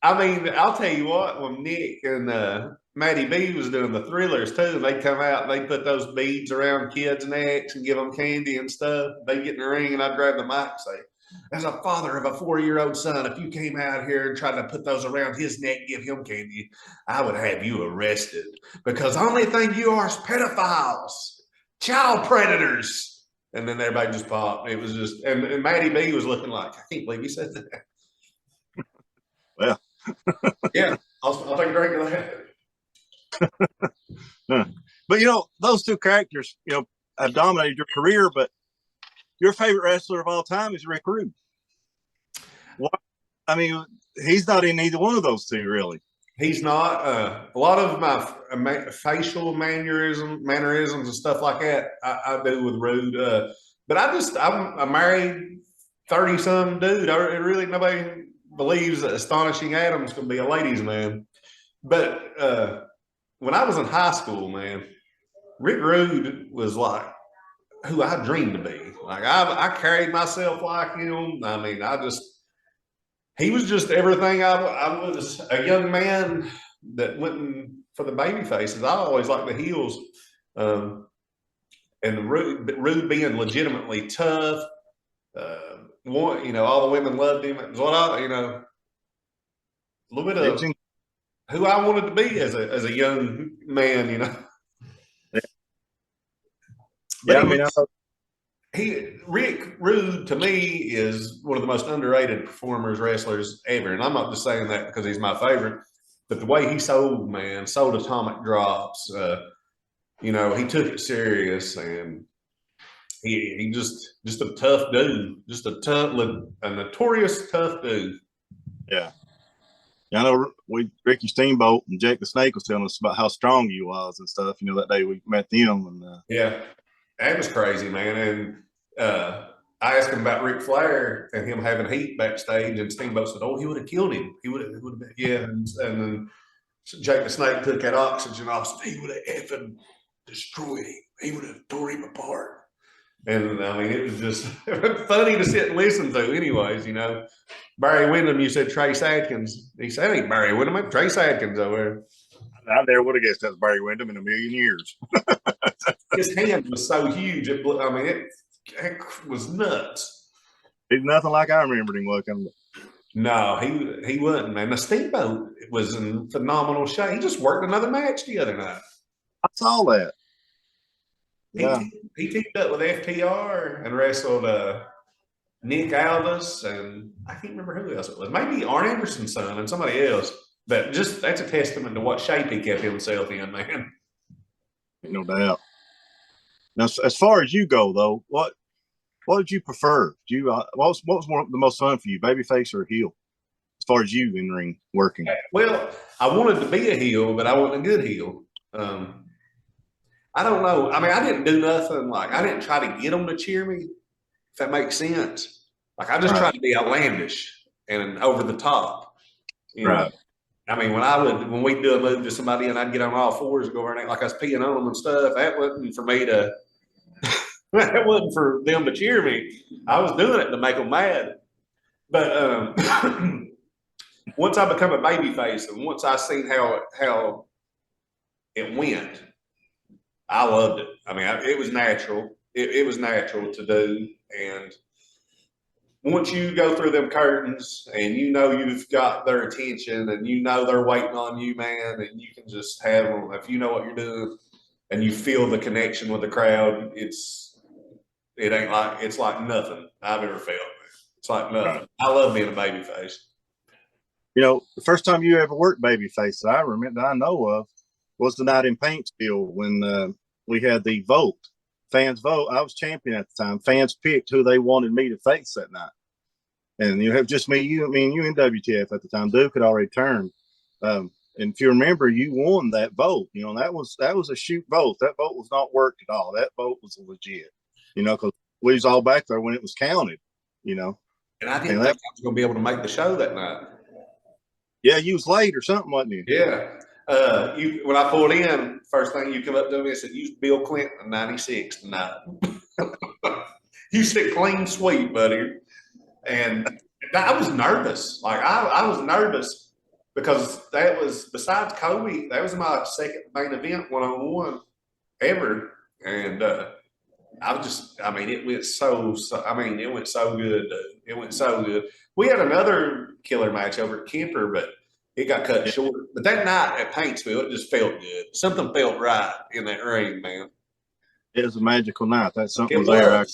I mean, I'll tell you what, when Nick and Matty B was doing the Thrillers too, they'd come out and they'd put those beads around kids' necks and give them candy and stuff. They'd get in the ring and I'd grab the mic and say, as a father of a 4-year-old son, if you came out here and tried to put those around his neck, give him candy, I would have you arrested, because the only thing you are is pedophiles, child predators. And then everybody just popped. It was just, and Matty B was looking like, I can't believe he said that. Well, yeah, I'll take a drink of that. But those 2 characters, have dominated your career. But your favorite wrestler of all time is Rick Rude. What? I mean, he's not in either one of those 2, really. He's not. A lot of my facial mannerisms and stuff like that I do with Rude. But I'm married 30-some dude. Really, nobody believes that Astonishing Adam's going to be a ladies' man. But when I was in high school, man, Rick Rude was like who I dreamed to be. Like I carried myself like him. I mean, he was just everything I was, a young man that went for the baby faces. I always liked the heels. And Rude being legitimately tough. All the women loved him. It was what A little bit of who I wanted to be as a young man, you know. Yeah, But I mean, Rick Rude to me is one of the most underrated performers, wrestlers ever. And I'm not just saying that because he's my favorite, but the way he sold atomic drops, you know, he took it serious, and he just a tough dude, just a notorious tough dude. yeah. I know Ricky Steamboat and Jake the Snake was telling us about how strong he was and stuff, you know, that day we met them. And yeah, that was crazy, man. And I asked him about Ric Flair and him having heat backstage, and Steamboat said, "Oh, he would have killed him. He would have been, yeah." And then Jake the Snake took that oxygen off. He would have effing destroyed him. He would have tore him apart. And I mean, it was just funny to sit and listen to. Anyways, you know, Barry Windham, you said Trace Adkins. He said, "Ain't Barry Windham, it's Trace Adkins over there." I never would have guessed that was Barry Windham in a million years. His hand was so huge. It was nuts. He's nothing like I remembered him looking. No, he wasn't, man. The Steamboat was in phenomenal shape. He just worked another match the other night. I saw that. Yeah. He teamed up with FTR and wrestled Nick Aldis, and I can't remember who else it was. Maybe Arn Anderson's son and somebody else. But just that's a testament to what shape he kept himself in, man. No doubt. Now, as far as you go, though, what did you prefer? What was the most fun for you, babyface or heel? As far as you in ring working. Well, I wanted to be a heel, but I wasn't a good heel. I don't know. I mean, I didn't do nothing. Like, I didn't try to get them to cheer me, if that makes sense. Like, I just tried to be outlandish and over the top. You know? I mean, when we'd do a move to somebody and I'd get on all fours and go over and act like I was peeing on them and stuff, that wasn't for me to that wasn't for them to cheer me. I was doing it to make them mad. But once I become a baby face and once I seen how it went, I loved it. I mean, it was natural. It was natural to do. And once you go through them curtains and you know you've got their attention and you know they're waiting on you, man, and you can just have them, if you know what you're doing and you feel the connection with the crowd, it's like nothing I've ever felt. It's like nothing. I love being a baby face. You know, the first time you ever worked babyface that I know of was the night in Paintsville when we had the vote. Fans vote. I was champion at the time. Fans picked who they wanted me to face that night. And you have just me, you and WTF at the time. Duke had already turned. And if you remember, you won that vote. You know, that was a shoot vote. That vote was not worked at all. That vote was legit. You know, because we was all back there when it was counted, you know. And I didn't think I was going to be able to make the show that night. Yeah, you was late or something, wasn't you? Yeah. When I pulled in, first thing you come up to me and said, "You Bill Clinton 96 tonight." You said clean sweep, buddy. And I was nervous. Like I was nervous because that was, besides Kobe, that was my second main event one-on-one ever. And it went so good. It went so good. We had another killer match over at Kemper, but it got cut short. But that night at Paintsville, it just felt good. Something felt right in that ring, man. It was a magical night. That's something there.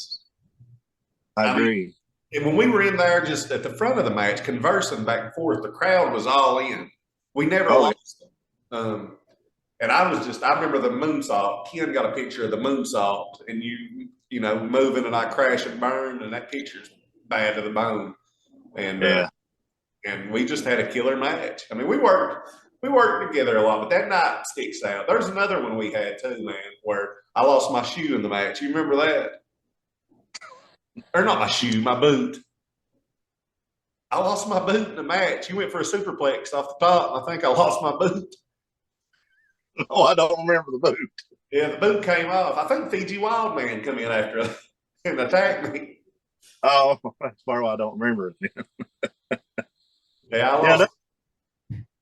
I agree. And when we were in there just at the front of the match, conversing back and forth, the crowd was all in. We never lost them. And I remember the moonsault. Ken got a picture of the moonsault and you know, moving and I crash and burn, and that picture's bad to the bone. And and we just had a killer match. I mean, we worked together a lot, but that night sticks out. There's another one we had too, man, where I lost my shoe in the match. You remember that? Or not my shoe, my boot. I lost my boot in the match. You went for a superplex off the top, and I think I lost my boot. No, I don't remember the boot. Yeah, the boot came off. I think Fiji Wildman come in after us and attacked me. Oh, that's why I don't remember it. Yeah, I lost.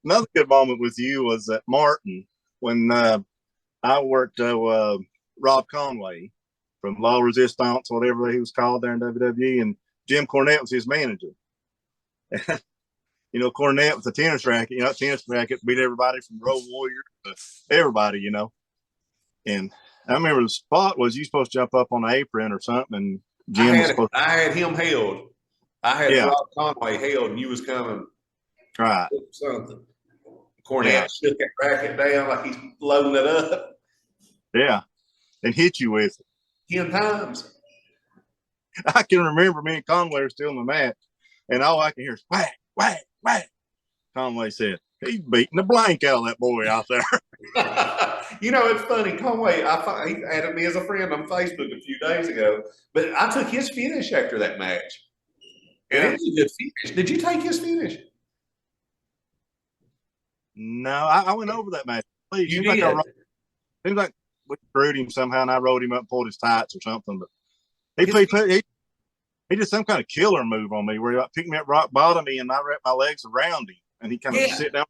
Another good moment with you was at Martin when I worked Rob Conway from La Resistance, whatever he was called there in WWE, and Jim Cornette was his manager. Cornette with a tennis racket, tennis racket beat everybody from Road Warrior to everybody, And I remember the spot was you supposed to jump up on the apron or something, and Jim was supposed I had him held. I had Yeah. Rob Conway held, and you was coming. Right. Something. Cornette shook that racket down like he's loading it up. Yeah. And hit you with it. 10 times. I can remember me and Conway were still in the match, and all I can hear is whack, whack, whack. Conway said, he's beating the blank out of that boy out there. It's funny. Conway, he added me as a friend on Facebook a few days ago, but I took his finish after that match. And it was a good finish. Did you take his finish? No, I went over that match. You did. Seems like we screwed him somehow, and I rode him up and pulled his tights or something. But he did some kind of killer move on me where he picked me up rock bottom and I wrapped my legs around him, and he kind of sit down.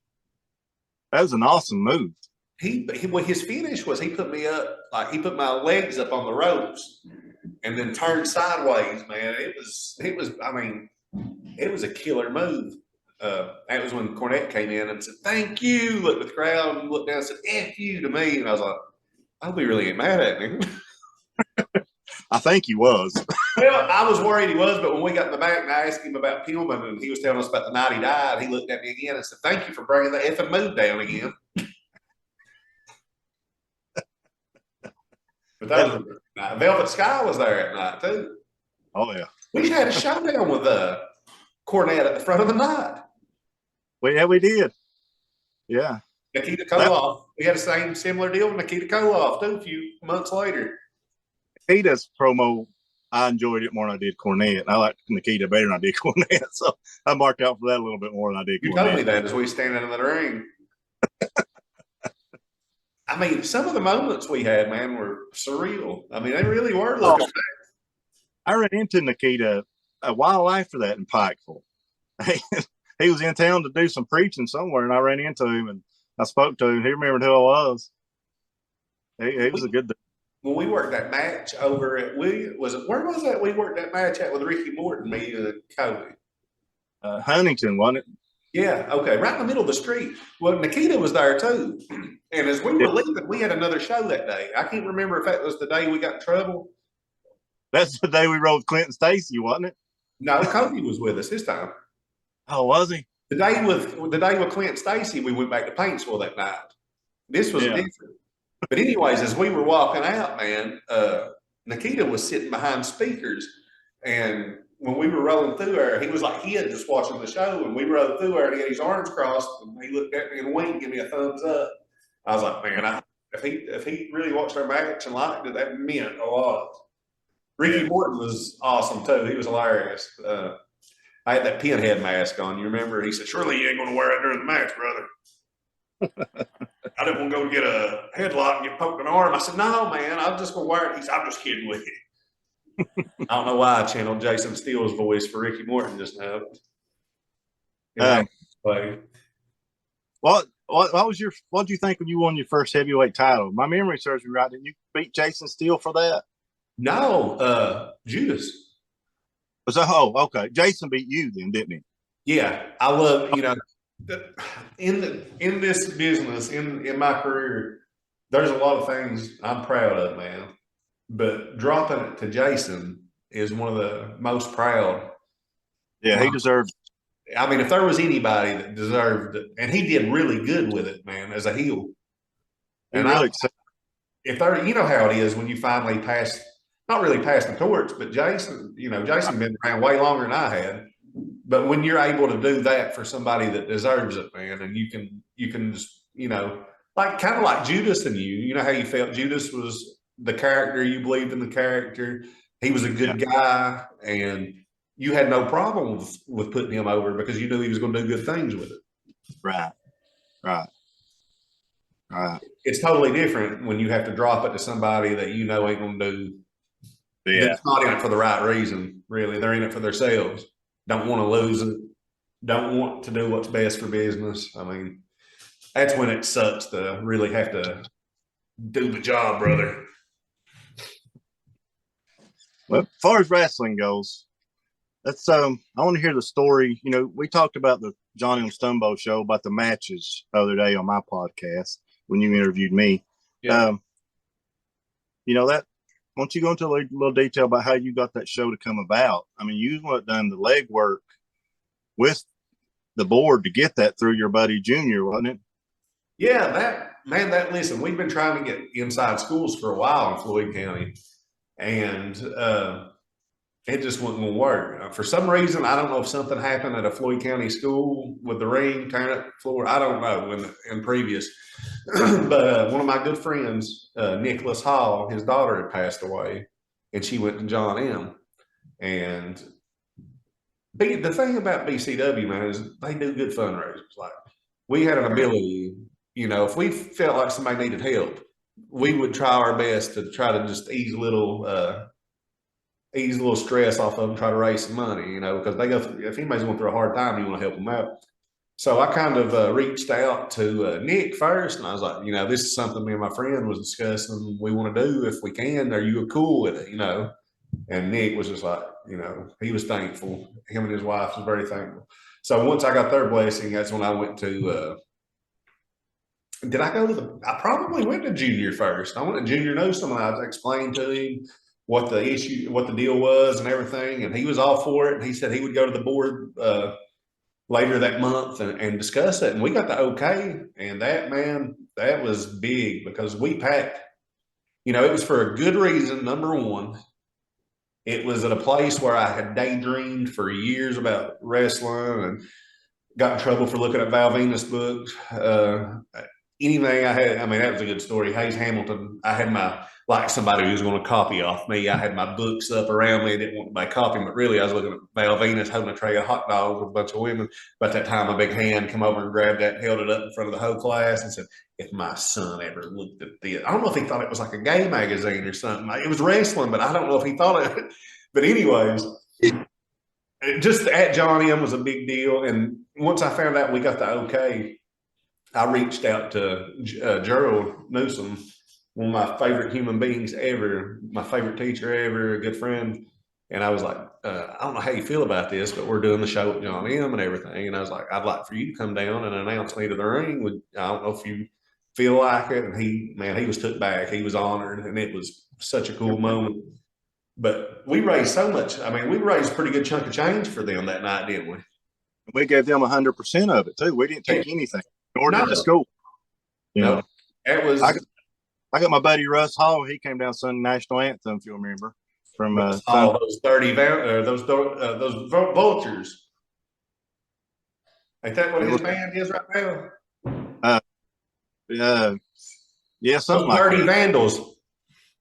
That was an awesome move. His finish was he put me up, like he put my legs up on the ropes and then turned sideways, man. It was a killer move. That was when Cornette came in and said, "Thank you." Looked at the crowd and looked down and said, "F you" to me. And I was like, I hope he really ain't mad at me. I think he was. Well, I was worried he was, but when we got in the back and I asked him about Pillman and he was telling us about the night he died, he looked at me again and said, "Thank you for bringing the effing move down again." But that was Velvet Sky was there at night too. Oh yeah. We had a showdown with Cornette at the front of the night. We did. Yeah. Nikita Koloff. We had the similar deal with Nikita Koloff too a few months later. Nikita's promo, I enjoyed it more than I did Cornette. I liked Nikita better than I did Cornette, so I marked out for that a little bit more than I did Cornette. You told me that as we standing in the ring. I mean, some of the moments we had, man, were surreal. I mean, they really were looking back. I ran into Nikita a while after that in Pikeville. He was in town to do some preaching somewhere, and I ran into him, and I spoke to him. He remembered who I was. He was a good dude. When we worked that match over at where was that we worked that match at with Ricky Morton, me and Cody? Huntington, wasn't it? Yeah, okay, right in the middle of the street. Well, Nikita was there too. And as we were leaving, we had another show that day. I can't remember if that was the day we got in trouble. That's the day we rode Clinton Stacy, wasn't it? No, Cody was with us this time. Oh, was he? The day with Clint Stacy, we went back to Paintsville that night. This was different. But anyways, as we were walking out, man, Nikita was sitting behind speakers, and when we were rolling through there, he was like he had just watching the show, and we rode through there, and he had his arms crossed, and he looked at me and winked, give me a thumbs up. I was like, man, if he really watched our match and liked it, that meant a lot. Ricky Morton was awesome too. He was hilarious. I had that pinhead mask on. You remember? He said, "Surely you ain't going to wear it during the match, brother." I didn't want to go get a headlock and get poked in the arm. I said, "No, man, I'm just going to wear it." He said, "I'm just kidding with you." I don't know why I channeled Jason Steele's voice for Ricky Morton just now. What did you think when you won your first heavyweight title? My memory serves me right. Didn't you beat Jason Steele for that? No, Judas. Was that? Oh, okay. Jason beat you then, didn't he? Yeah, I love in this business in my career. There's a lot of things I'm proud of, man. But dropping it to Jason is one of the most proud. Yeah, he deserved. I mean, if there was anybody that deserved it, and he did really good with it, man, as a heel. And if there, you know how it is when you finally not really pass the torch, but Jason been around way longer than I had. But when you're able to do that for somebody that deserves it, man, and you can just, like kind of like Judas and you know how you felt Judas was the character, you believed in the character. He was a good guy, and you had no problem with putting him over because you knew he was going to do good things with it. Right. It's totally different when you have to drop it to somebody that you know ain't going to do. That's not in it for the right reason, really. They're in it for themselves. Don't want to lose it. Don't want to do what's best for business. I mean, that's when it sucks to really have to do the job, brother. Well, as far as wrestling goes, I want to hear the story. We talked about the Johnny on Stumbo show about the matches the other day on my podcast when you interviewed me. Yeah. That. Why don't you go into a little detail about how you got that show to come about? I mean, you done the legwork with the board to get that through your buddy Junior, wasn't it? Yeah, listen, we've been trying to get inside schools for a while in Floyd County, and it just wasn't work. For some reason, I don't know if something happened at a Floyd County school with the ring turning up the floor. I don't know in previous. But one of my good friends, Nicholas Hall, his daughter had passed away, and she went to John M. And the thing about BCW, man, is they do good fundraisers. Like, we had an ability, if we felt like somebody needed help, we would try our best to try to just ease a little stress off of them, try to raise some money, because if anybody's going through a hard time, you want to help them out. So I kind of reached out to Nick first, and I was like, this is something me and my friend was discussing. We want to do if we can. Are you cool with it? And Nick was just like, he was thankful. Him and his wife was very thankful. So once I got their blessing, that's when I went to. Did I go to I probably went to Junior first. I went to Junior Newsom, and I explained to him what the deal was and everything, and he was all for it. And he said he would go to the board later that month and discuss it. And we got the okay. And that was big because we packed, it was for a good reason. Number one, it was at a place where I had daydreamed for years about wrestling and got in trouble for looking at Val Venus books. Anything I had, that was a good story. Hayes Hamilton, I had like somebody who was going to copy off me. I had my books up around me. I didn't want anybody copying, but really I was looking at Val Venus holding a tray of hot dogs with a bunch of women. About that time, a big hand come over and grabbed that and held it up in front of the whole class and said, if my son ever looked at this, I don't know if he thought it was like a gay magazine or something. It was wrestling, but I don't know if he thought it. But anyways, just at John M was a big deal. And once I found out we got the okay, I reached out to Gerald Newsom, one of my favorite human beings ever, my favorite teacher ever, a good friend. And I was like, I don't know how you feel about this, but we're doing the show at John M and everything. And I was like, I'd like for you to come down and announce me to the ring. I don't know if you feel like it. And he was took back. He was honored, and it was such a cool moment. But we raised so much. We raised a pretty good chunk of change for them that night, didn't we? We gave them 100% of it too. We didn't take anything. Nor did the school. It was. I got my buddy Russ Hall. He came down sung national anthem, if you remember, from those 30 those vultures. Ain't that what his band is right now? Yeah, something those 30 like Vandals.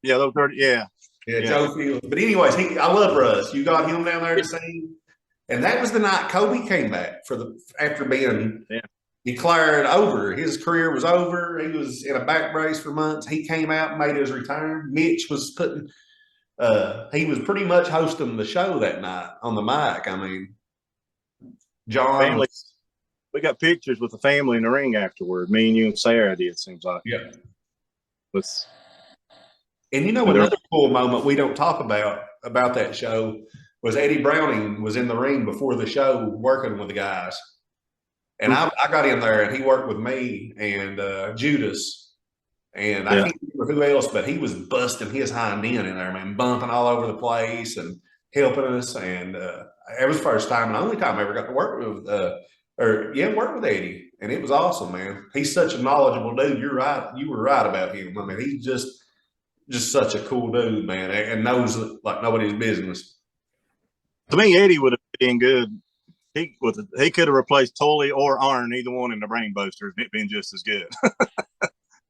Yeah, those 30. Yeah, Joe Fields. But anyways, I love Russ. You got him down there to sing, and that was the night Kobe came back after being. Yeah. Declared over. His career was over. He was in a back brace for months. He came out and made his return. Mitch was he was pretty much hosting the show that night on the mic. John. Family. We got pictures with the family in the ring afterward. Me and you and Sarah did, it seems like. Yeah. And another cool moment we don't talk about that show was Eddie Browning was in the ring before the show working with the guys. And I got in there, and he worked with me and Judas, and I can't remember who else, but he was busting his hind end in there, man, bumping all over the place and helping us. And it was the first time and only time I ever got to work with Eddie, and it was awesome, man. He's such a knowledgeable dude. You're right. You were right about him. He's just such a cool dude, man, and knows like nobody's business. To me, Eddie would have been good. He could have replaced Tully or Arn, either one in the brain boosters, and it been just as good.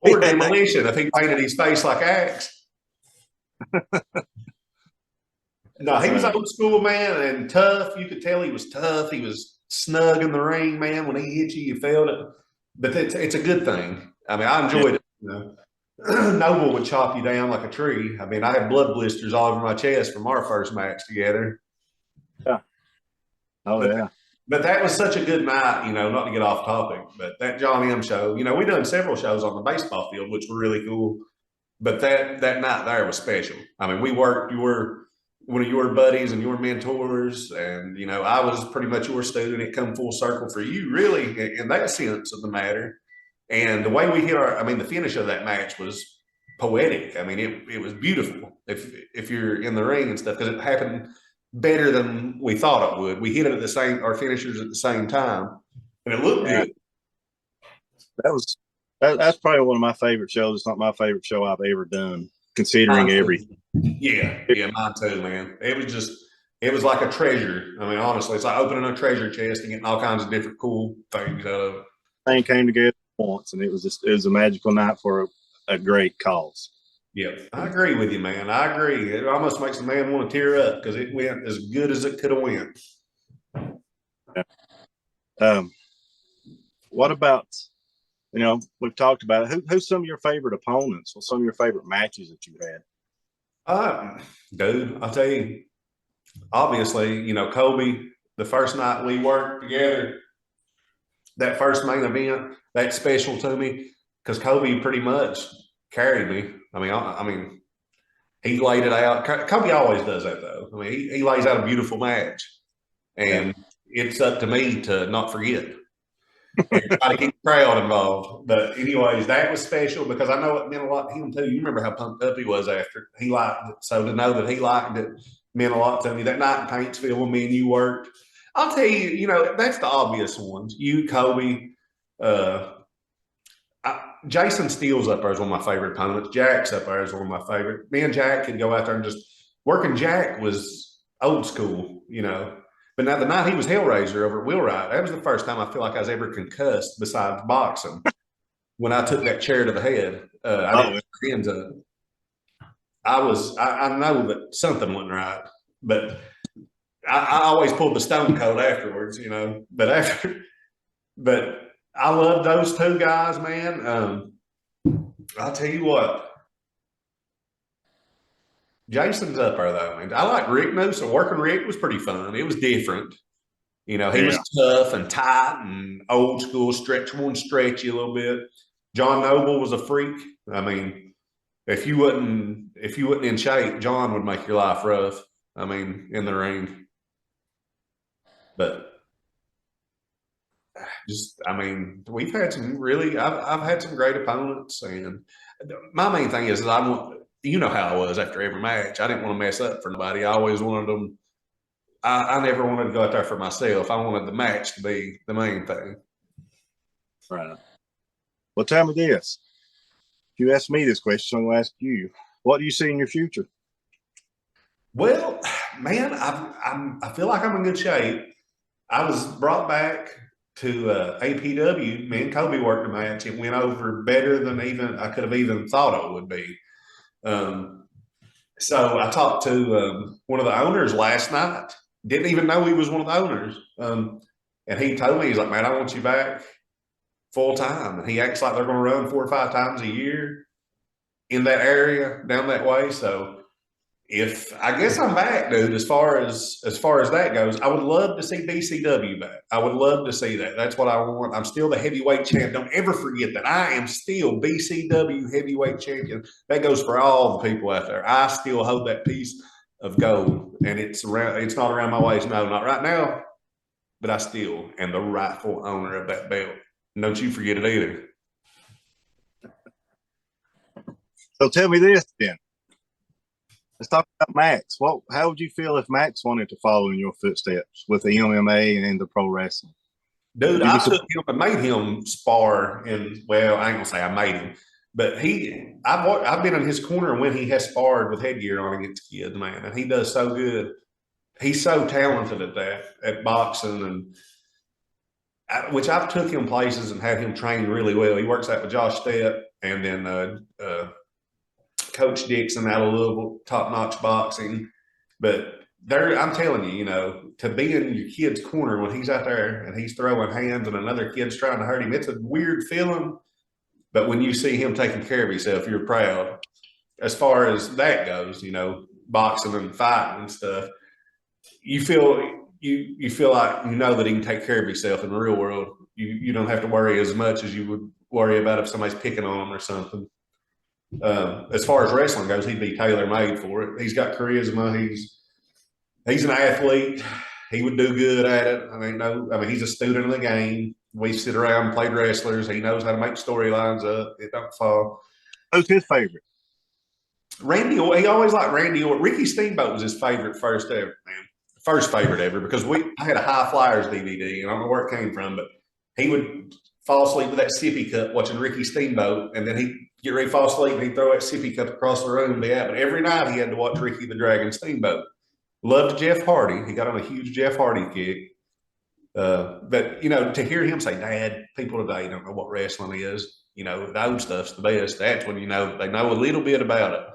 Or Demolition. I think he painted his face like Axe. No, he was old school, man, and tough. You could tell he was tough. He was snug in the ring, man. When he hit you, you felt it. But it's a good thing. I enjoyed it. Noble would chop you down like a tree. I had blood blisters all over my chest from our first match together. Yeah. But that was such a good night, not to get off topic, but that John M show, we done several shows on the baseball field, which were really cool. But that night there was special. We worked, one of your buddies and your mentors, and I was pretty much your student. It come full circle for you, really, in that sense of the matter. And the way we hit the finish of that match was poetic. I mean, it was beautiful. If you're in the ring and stuff, because it happened better than we thought it would. We hit it at our finishers at the same time, and it looked good. That's probably one of my favorite shows. It's not my favorite show I've ever done, considering everything. Yeah, mine too, man. It was like a treasure. I mean, honestly, it's like opening a treasure chest and getting all kinds of different cool things out of it. Thing came together once, and it was a magical night for a great cause. Yeah, I agree with you, man. I agree. It almost makes a man want to tear up because it went as good as it could have went. What about, we've talked about it. Who's some of your favorite opponents or some of your favorite matches that you had? Dude, I'll tell you, obviously, Kobe, the first night we worked together, that first main event, that's special to me because Kobe pretty much carried me. I mean, he laid it out. Kobe always does that, though. I mean, he lays out a beautiful match, and it's up to me to not forget. And try to keep the crowd involved. But anyways, that was special because I know it meant a lot to him too. You remember how pumped up he was after he liked it. So to know that he liked it meant a lot to me. That night in Paintsville when me and you worked, I'll tell you, that's the obvious ones. You, Kobe, Jason Steele's up there as one of my favorite opponents. Jack's up there as one of my favorite. Me and Jack could go out there and just working. Jack was old school, But now the night he was Hellraiser over at Wheelwright, that was the first time I feel like I was ever concussed besides boxing. When I took that chair to the head, I didn't put hands up. I know that something wasn't right, but I always pulled the stone cold afterwards, But I love those two guys, man. I'll tell you what. Jason's up there, though. And I like Rick Newsom. Working Rick was pretty fun. It was different. He was tough and tight and old school, stretchable and stretchy a little bit. John Noble was a freak. I mean, if you wasn't in shape, John would make your life rough. I mean, in the ring. But we've had some really. I've had some great opponents, and my main thing is I want. You know how I was after every match. I didn't want to mess up for nobody. I always wanted them. I never wanted to go out there for myself. I wanted the match to be the main thing. Right. Well, tell me this. If you ask me this question, I'm going to ask you. What do you see in your future? Well, man, I feel like I'm in good shape. I was brought back to APW. Me and Kobe worked a match. It went over better than even I could have even thought it would be. So I talked to one of the owners last night. Didn't even know he was one of the owners. And he told me, he's like, man, I want you back full time. And he acts like they're going to run 4 or 5 times a year in that area down that way. So I guess I'm back, dude, as far as that goes, I would love to see BCW back. I would love to see that. That's what I want. I'm still the heavyweight champ. Don't ever forget that. I am still BCW heavyweight champion. That goes for all the people out there. I still hold that piece of gold, and it's not around my waist. No, not right now, but I still am the rightful owner of that belt. And don't you forget it either. So tell me this then. Let's talk about Max. How would you feel if Max wanted to follow in your footsteps with the MMA and the pro wrestling? Dude, I took him and made him spar, and well, I ain't gonna say I made him, but I've been in his corner when he has sparred with headgear on against kids, man, and he does so good. He's so talented at that, at boxing, and which I've took him places and had him train really well. He works out with Josh Stepp, and then Coach Dixon out of Louisville, top-notch boxing. But I'm telling you, to be in your kid's corner when he's out there and he's throwing hands and another kid's trying to hurt him, it's a weird feeling. But when you see him taking care of himself, you're proud. As far as that goes, boxing and fighting and stuff, you feel like that he can take care of himself in the real world. You don't have to worry as much as you would worry about if somebody's picking on him or something. As far as wrestling goes, he'd be tailor-made for it. He's got charisma. He's an athlete. He would do good at it. He's a student of the game. We sit around and play wrestlers. He knows how to make storylines up. It don't fall. Who's his favorite? Randy, he always liked Randy Orton. Ricky Steamboat was his favorite first ever, man. First favorite ever, because I had a High Flyers DVD, and I don't know where it came from, but he would fall asleep with that sippy cup watching Ricky Steamboat, and then he'd get ready to fall asleep, and he'd throw that sippy cup across the room and be out. But every night he had to watch Ricky the Dragon Steamboat. Loved Jeff Hardy. He got on a huge Jeff Hardy kick. But, to hear him say, Dad, people today don't know what wrestling is. The old stuff's the best. That's when they know a little bit about it.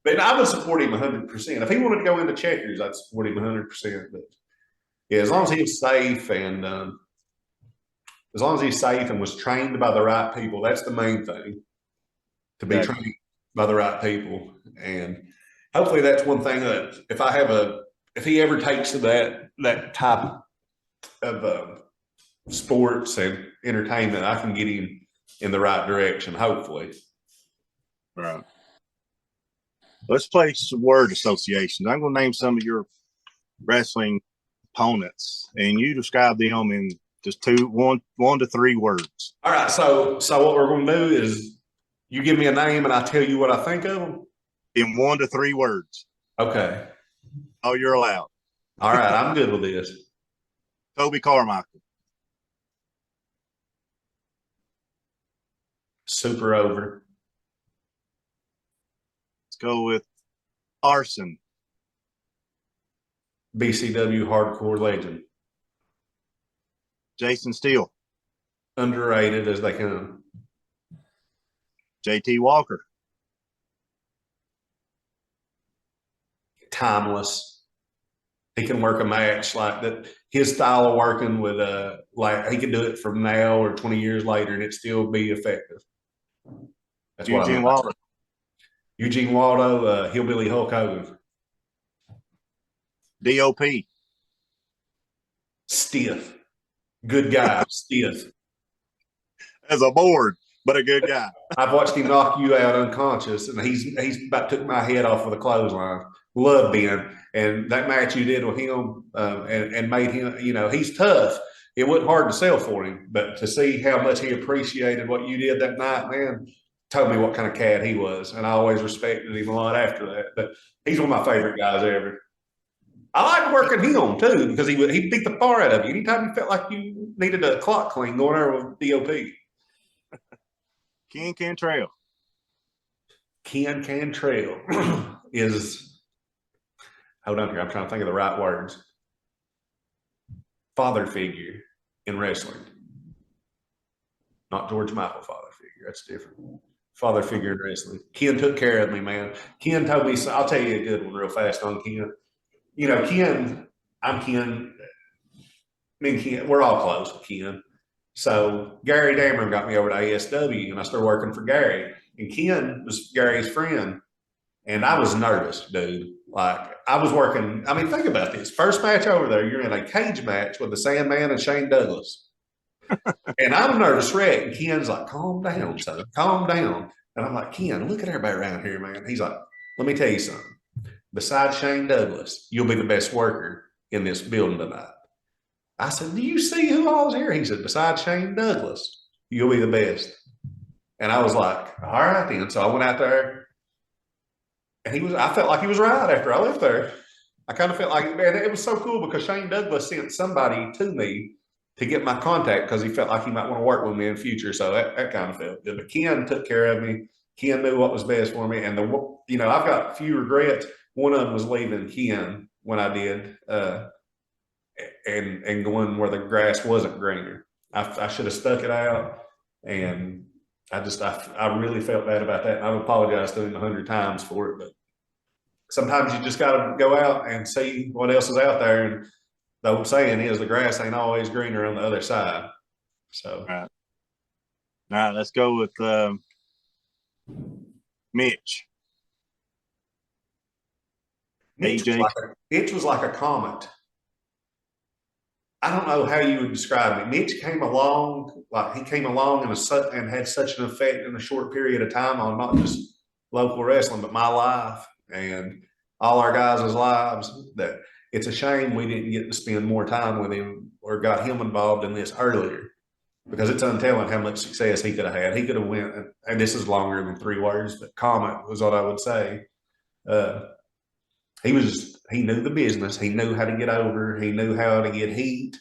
But I would support him 100%. If he wanted to go into checkers, I'd support him 100%. But yeah, as long as he was safe and was trained by the right people, that's the main thing. To be trained by the right people, and hopefully that's one thing that if he ever takes to that type of sports and entertainment, I can get him in the right direction. Hopefully, right. Let's play some word associations. I'm going to name some of your wrestling opponents, and you describe them in just one to three words. All right. So what we're going to do is you give me a name, and I tell you what I think of them in 1 to 3 words. Okay. Oh, you're allowed. All right. I'm good with this. Toby Carmichael. Super over. Let's go with Arson. BCW hardcore legend. Jason Steele. Underrated as they come. JT Walker. Timeless. He can work a match like that. His style of working with he can do it from now or 20 years later and it still be effective. That's Eugene Waldo. Eugene Waldo, Hillbilly Hulk Hogan. DOP. Stiff. Good guy. Stiff. As a board, but a good guy. I've watched him knock you out unconscious, and he's about took my head off with a clothesline. Love Ben. And that match you did with him and made him, he's tough. It wasn't hard to sell for him, but to see how much he appreciated what you did that night, man, told me what kind of cat he was. And I always respected him a lot after that. But he's one of my favorite guys ever. I like working him, too, because he beat the far out of you. Anytime you felt like you needed a clock clean, going there with DOP. Ken Cantrell. Ken Cantrell is, hold on here, I'm trying to think of the right words. Father figure in wrestling. Not George Michael father figure, that's different. Father figure in wrestling. Ken took care of me, man. Ken told me, I'll tell you a good one real fast on Ken. Ken, I'm Ken. Me and Ken, we're all close with Ken. So Gary Dameron got me over to ASW, and I started working for Gary. And Ken was Gary's friend, and I was nervous, dude. Like, I was working. I mean, think about this. First match over there, you're in a cage match with the Sandman and Shane Douglas. And I'm a nervous wreck. And Ken's like, calm down, son. Calm down. And I'm like, Ken, look at everybody around here, man. He's like, let me tell you something. Besides Shane Douglas, you'll be the best worker in this building tonight. I said, do you see who all's here? He said, besides Shane Douglas, you'll be the best. And I was like, all right then. So I went out there, and I felt like he was right after I left there. I kind of felt like, man, it was so cool because Shane Douglas sent somebody to me to get my contact because he felt like he might want to work with me in the future. So that kind of felt good. But Ken took care of me. Ken knew what was best for me. And I've got a few regrets. One of them was leaving Ken when I did, and going where the grass wasn't greener. I should have stuck it out, and I really felt bad about that. And I've apologized to him 100 times for it, but sometimes you just got to go out and see what else is out there. And the old saying is, the grass ain't always greener on the other side. So, all right, let's go with Mitch. Mitch was like a comet. I don't know how you would describe it. Mitch came along and had such an effect in a short period of time on not just local wrestling, but my life. And all our guys' lives, that it's a shame we didn't get to spend more time with him or got him involved in this earlier, because it's untelling how much success he could have had. He could have went, and this is longer than 3 words, but Comet was what I would say. Uh, he knew the business. He knew how to get over. He knew how to get heat.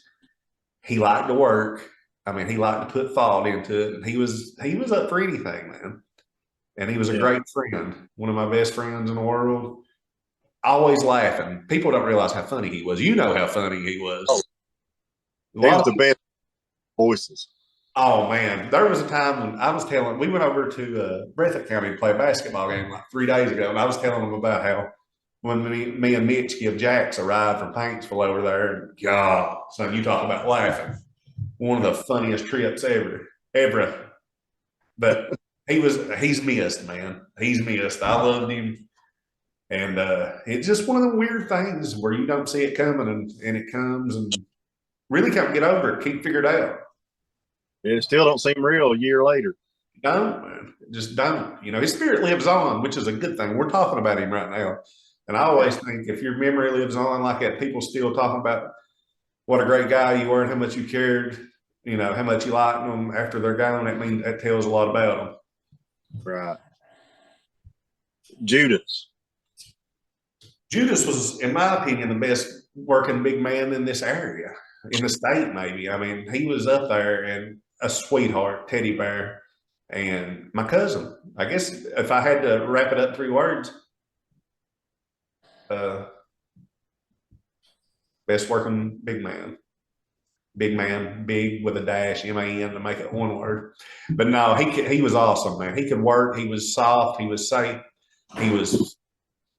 He liked to work. I mean, he liked to put thought into it. And he was up for anything, man. And he was a great friend, one of my best friends in the world. Always laughing. People don't realize how funny he was. You know how funny he was. Oh, he was the best voices. Oh man, there was a time when I was telling. We went over to Breathitt County to play a basketball game like 3 days ago, and I was telling them about how when me and Mitch give Jax a ride from Paintsville over there. And God, son, you talk about laughing. One of the funniest trips ever. But he's missed, man. He's missed. I loved him. And it's just one of the weird things where you don't see it coming and it comes, and really can't get over it, keep figured out. It still don't seem real a year later. Don't, man. Just don't. You know, his spirit lives on, which is a good thing. We're talking about him right now. And I always think if your memory lives on like that, people still talking about what a great guy you were and how much you cared, you know, how much you liked them after they're gone. That tells a lot about them. Right. Judas was, in my opinion, the best working big man in this area, in the state, maybe. I mean, he was up there and a sweetheart, teddy bear, and my cousin. I guess if I had to wrap it up 3 words, best working big man. Big man, big with a dash, M-A-N, to make it 1 word. But no, he was awesome, man. He could work. He was soft. He was safe.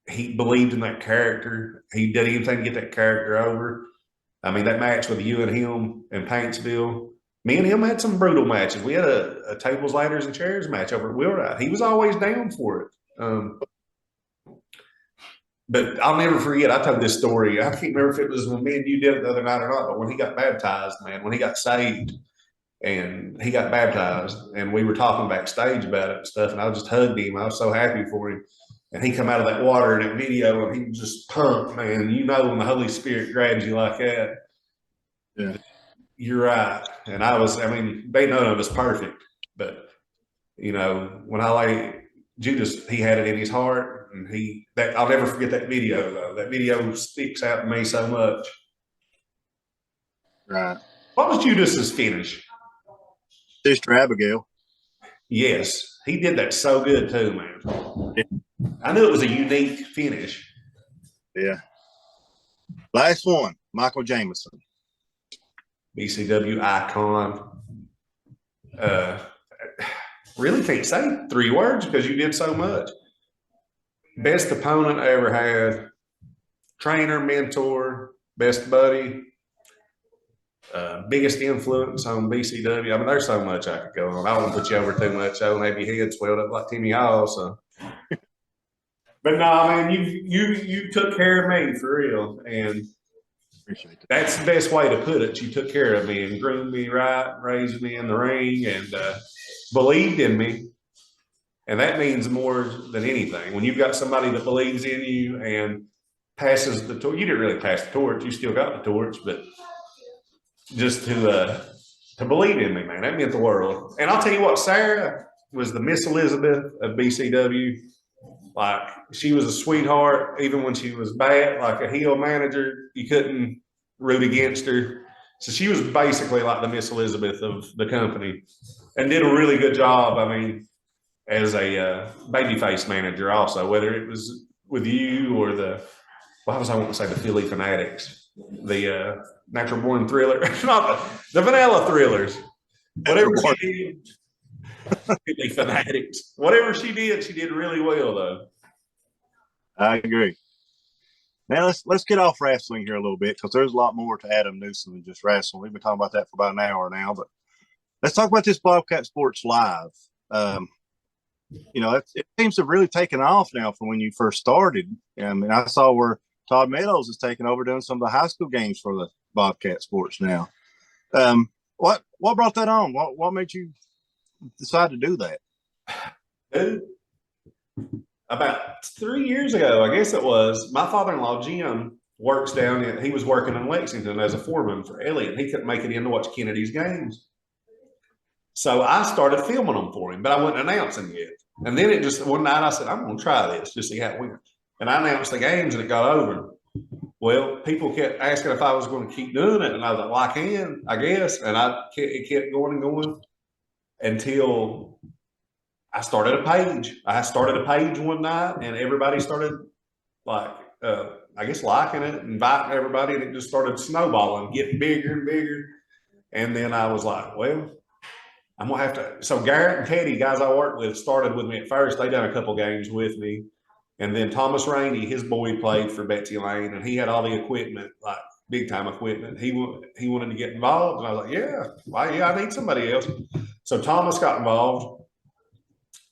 He believed in that character. He did anything to get that character over. I mean, that match with you and him in Paintsville, me and him had some brutal matches. We had a tables, ladders, and chairs match over at Wilde. He was always down for it. But I'll never forget, I told this story. I can't remember if it was when me and you did it the other night or not, but when he got baptized, man, when he got saved and he got baptized, and we were talking backstage about it and stuff, and I just hugged him. I was so happy for him. And he come out of that water in that video, and he was just pumped, man. You know when the Holy Spirit grabs you like that. Yeah. You're right. And they none of us perfect. But, you know, when Judas, he had it in his heart. And I'll never forget that video, though. That video sticks out to me so much. Right. What was Judas's finish? Sister Abigail. Yes. He did that so good, too, man. Yeah. I knew it was a unique finish. Yeah. Last one, Michael Jameson. BCW icon. Really can't say 3 words because you did so much. Best opponent I ever had. Trainer, mentor, best buddy. Biggest influence on BCW. I mean, there's so much I could go on. I don't want to put you over too much. I don't have your head swelled up like Timmy Hall. So. But no, man, you took care of me for real, and appreciate that. That's the best way to put it. You took care of me and groomed me right, raised me in the ring, and believed in me, and that means more than anything. When you've got somebody that believes in you and passes the torch, you didn't really pass the torch. You still got the torch, but just to believe in me, man, that meant the world. And I'll tell you what, Sarah was the Miss Elizabeth of BCW. Like, she was a sweetheart, even when she was bad, like a heel manager, you couldn't root against her. So she was basically like the Miss Elizabeth of the company, and did a really good job. I mean, as a babyface manager also, whether it was with you or the Philly Fanatics, the Natural Born Thriller, not the Vanilla Thrillers, whatever she did. Philly Fanatics. Whatever she did really well, though. I agree. Now let's get off wrestling here a little bit, because there's a lot more to Adam Newsom than just wrestling. We've been talking about that for about an hour now, but let's talk about this Bobcat Sports Live. You know, it seems to have really taken off now from when you first started. I mean, I saw where Todd Meadows is taking over doing some of the high school games for the Bobcat Sports now. What brought that on? What made you decide to do that? Dude, about 3 years ago, I guess it was, my father-in-law, Jim, works he was working in Lexington as a foreman for Elliott. He couldn't make it in to watch Kennedy's games. So I started filming them for him, but I wasn't announcing yet. And then one night I said, I'm going to try this, just see how it went. And I announced the games and it got over. Well, people kept asking if I was going to keep doing it. And I was like, well, I can, I guess. And it kept going and going until I started a page. I started a page one night and everybody started I guess liking it, inviting everybody, and it just started snowballing, getting bigger and bigger. And then I was like, well, I'm gonna have to. So Garrett and Teddy, guys I worked with, started with me at first. They done a couple games with me, and then Thomas Rainey, his boy, played for Betsy Lane, and he had all the equipment, like big time equipment. He wanted to get involved, and I was like, yeah, I need somebody else. So Thomas got involved.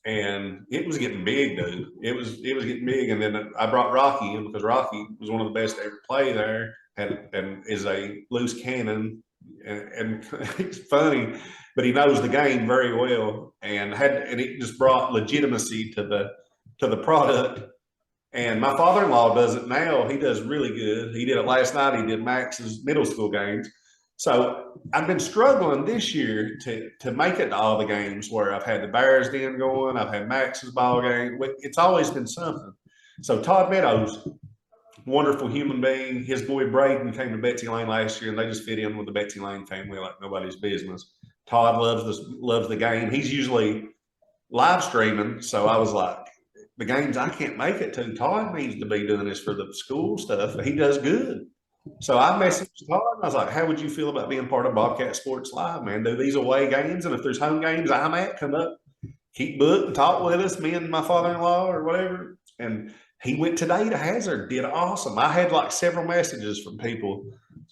And it was getting big, dude. It was getting big. And then I brought Rocky in because Rocky was one of the best to ever play there and is a loose cannon. And it's funny, but he knows the game very well and it just brought legitimacy to the product. And my father-in-law does it now. He does really good. He did it last night. He did Max's middle school games. So I've been struggling this year to make it to all the games where I've had the Bears Den going, I've had Max's ball game. It's always been something. So Todd Meadows, wonderful human being. His boy Braden came to Betsy Lane last year, and they just fit in with the Betsy Lane family like nobody's business. Todd loves the game. He's usually live streaming, so I was like, the games I can't make it to, Todd needs to be doing this for the school stuff. He does good. So I messaged Todd and I was like, how would you feel about being part of Bobcat Sports Live, man? Do these away games, and if there's home games I'm at, come up, keep book and talk with us, me and my father-in-law or whatever. And he went today to Hazard, did awesome. I had like several messages from people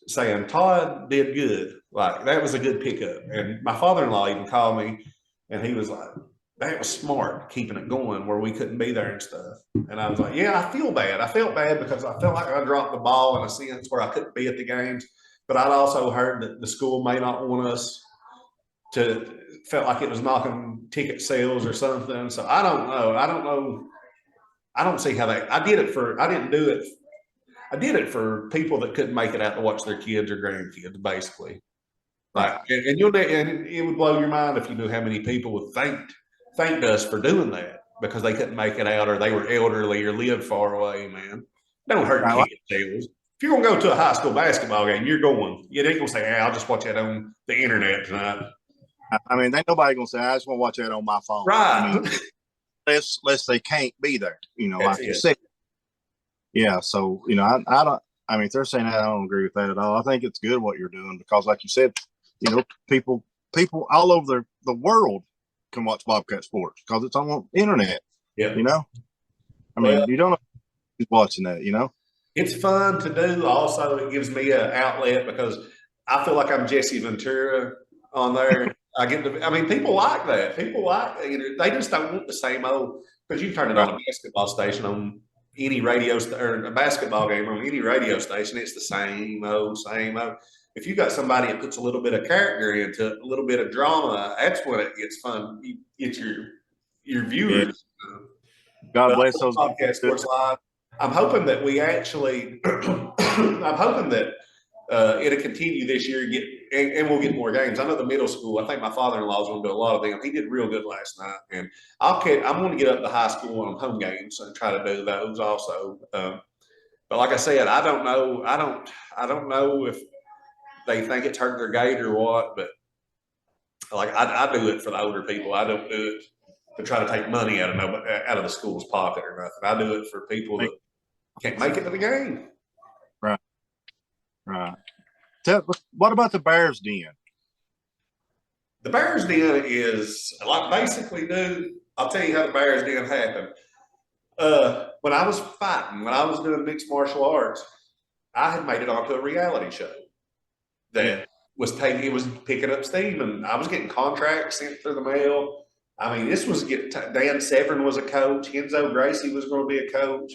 saying Todd did good. Like that was a good pickup. And my father-in-law even called me and he was like, that was smart, keeping it going where we couldn't be there and stuff. And I was like, yeah, I feel bad. I felt bad because I felt like I dropped the ball in a sense where I couldn't be at the games. But I'd also heard that the school may not want us to, felt like it was knocking ticket sales or something. So I don't know. I don't see how I did it for people that couldn't make it out to watch their kids or grandkids, basically. Like, and it would blow your mind if you knew how many people would thanked us for doing that because they couldn't make it out or they were elderly or lived far away, man. Don't hurt kids' sales. If you're going to go to a high school basketball game, you're going. You ain't going to say, hey, I'll just watch that on the internet tonight. I mean, ain't nobody going to say, I just want to watch that on my phone. Right. I mean, unless they can't be there, like you said. Yeah, so, I mean, if they're saying that, I don't agree with that at all. I think it's good what you're doing because, like you said, people all over the world can watch Bobcat Sports because it's on the internet. Yeah. I mean, you don't know who's watching that, It's fun to do. Also, it gives me an outlet because I feel like I'm Jesse Ventura on there. People like that. People like, they just don't want the same old, because you turn it on a basketball station on any radio or a basketball game on any radio station, it's the same old. If you got somebody that puts a little bit of character into it, a little bit of drama, that's when it gets fun. You get your viewers. Yeah. God bless those Podcast Sports Live. I'm hoping that we actually. I'm hoping that it'll continue this year. And we'll get more games. I know the middle school. I think my father-in-law is going to do a lot of them. He did real good last night, and I'm going to get up to high school on home games and try to do those also. But like I said, I don't know. I don't know if they think it's hurting their gait or what, but like I do it for the older people. I don't do it to try to take money out of the school's pocket or nothing. I do it for people that can't make it to the game. Right. What about the Bears Den? The Bears Den is like basically, dude. I'll tell you how the Bears Den happened. When I was fighting, when I was doing mixed martial arts, I had made it onto a reality show that was picking up steam, and I was getting contracts sent through the mail. I mean, Dan Severn was a coach. Enzo Gracie was going to be a coach.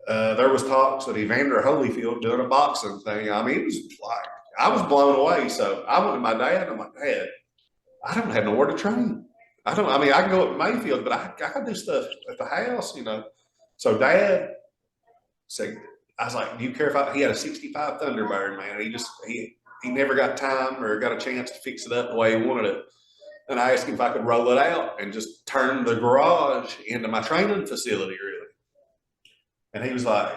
There was talks of Evander Holyfield doing a boxing thing. I mean, it was like, I was blown away. So I went to my dad, and I'm like, Dad, I don't have nowhere to train. I mean, I can go up to Mayfield, but I can do stuff at the house, So Dad said, I was like, do you care if he had a 65 Thunderbird, man. He never got time or got a chance to fix it up the way he wanted it. And I asked him if I could roll it out and just turn the garage into my training facility, really. And he was like,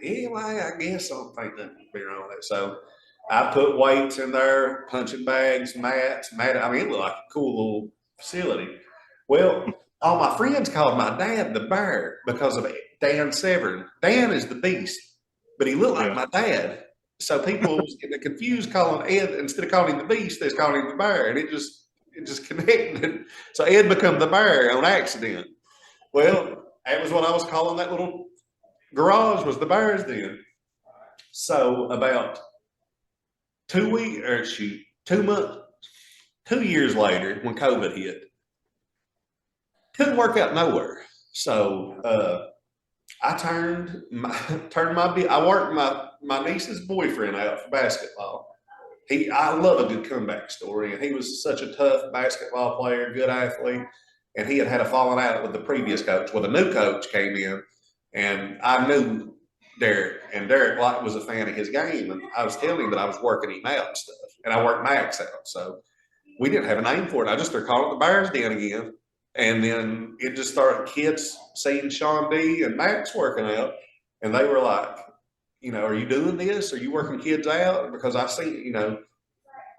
yeah, well, I guess I don't think nothing would be wrong with it. So I put weights in there, punching bags, mats. I mean, it looked like a cool little facility. Well, all my friends called my dad the bear because of Dan Severn. Dan is the beast, but he looked like my dad. So people was getting confused calling Ed, instead of calling him the beast, they was calling him the bear. And it just connected. So Ed became the bear on accident. Well, that was what I was calling that little garage, was the bear's den. So about 2 years later, when COVID hit, couldn't work out nowhere. So I worked my niece's boyfriend out for basketball. I love a good comeback story, and he was such a tough basketball player, good athlete, and he had a falling out with the previous coach. Well, the new coach came in, and I knew Derek, and Derek was a fan of his game, and I was telling him that I was working him out and stuff, and I worked Max out. So we didn't have a name for it. I just started calling it the Bears Den again, and then it just started kids seeing Sean D and Max working out, and they were like, are you doing this? Are you working kids out? Because I see,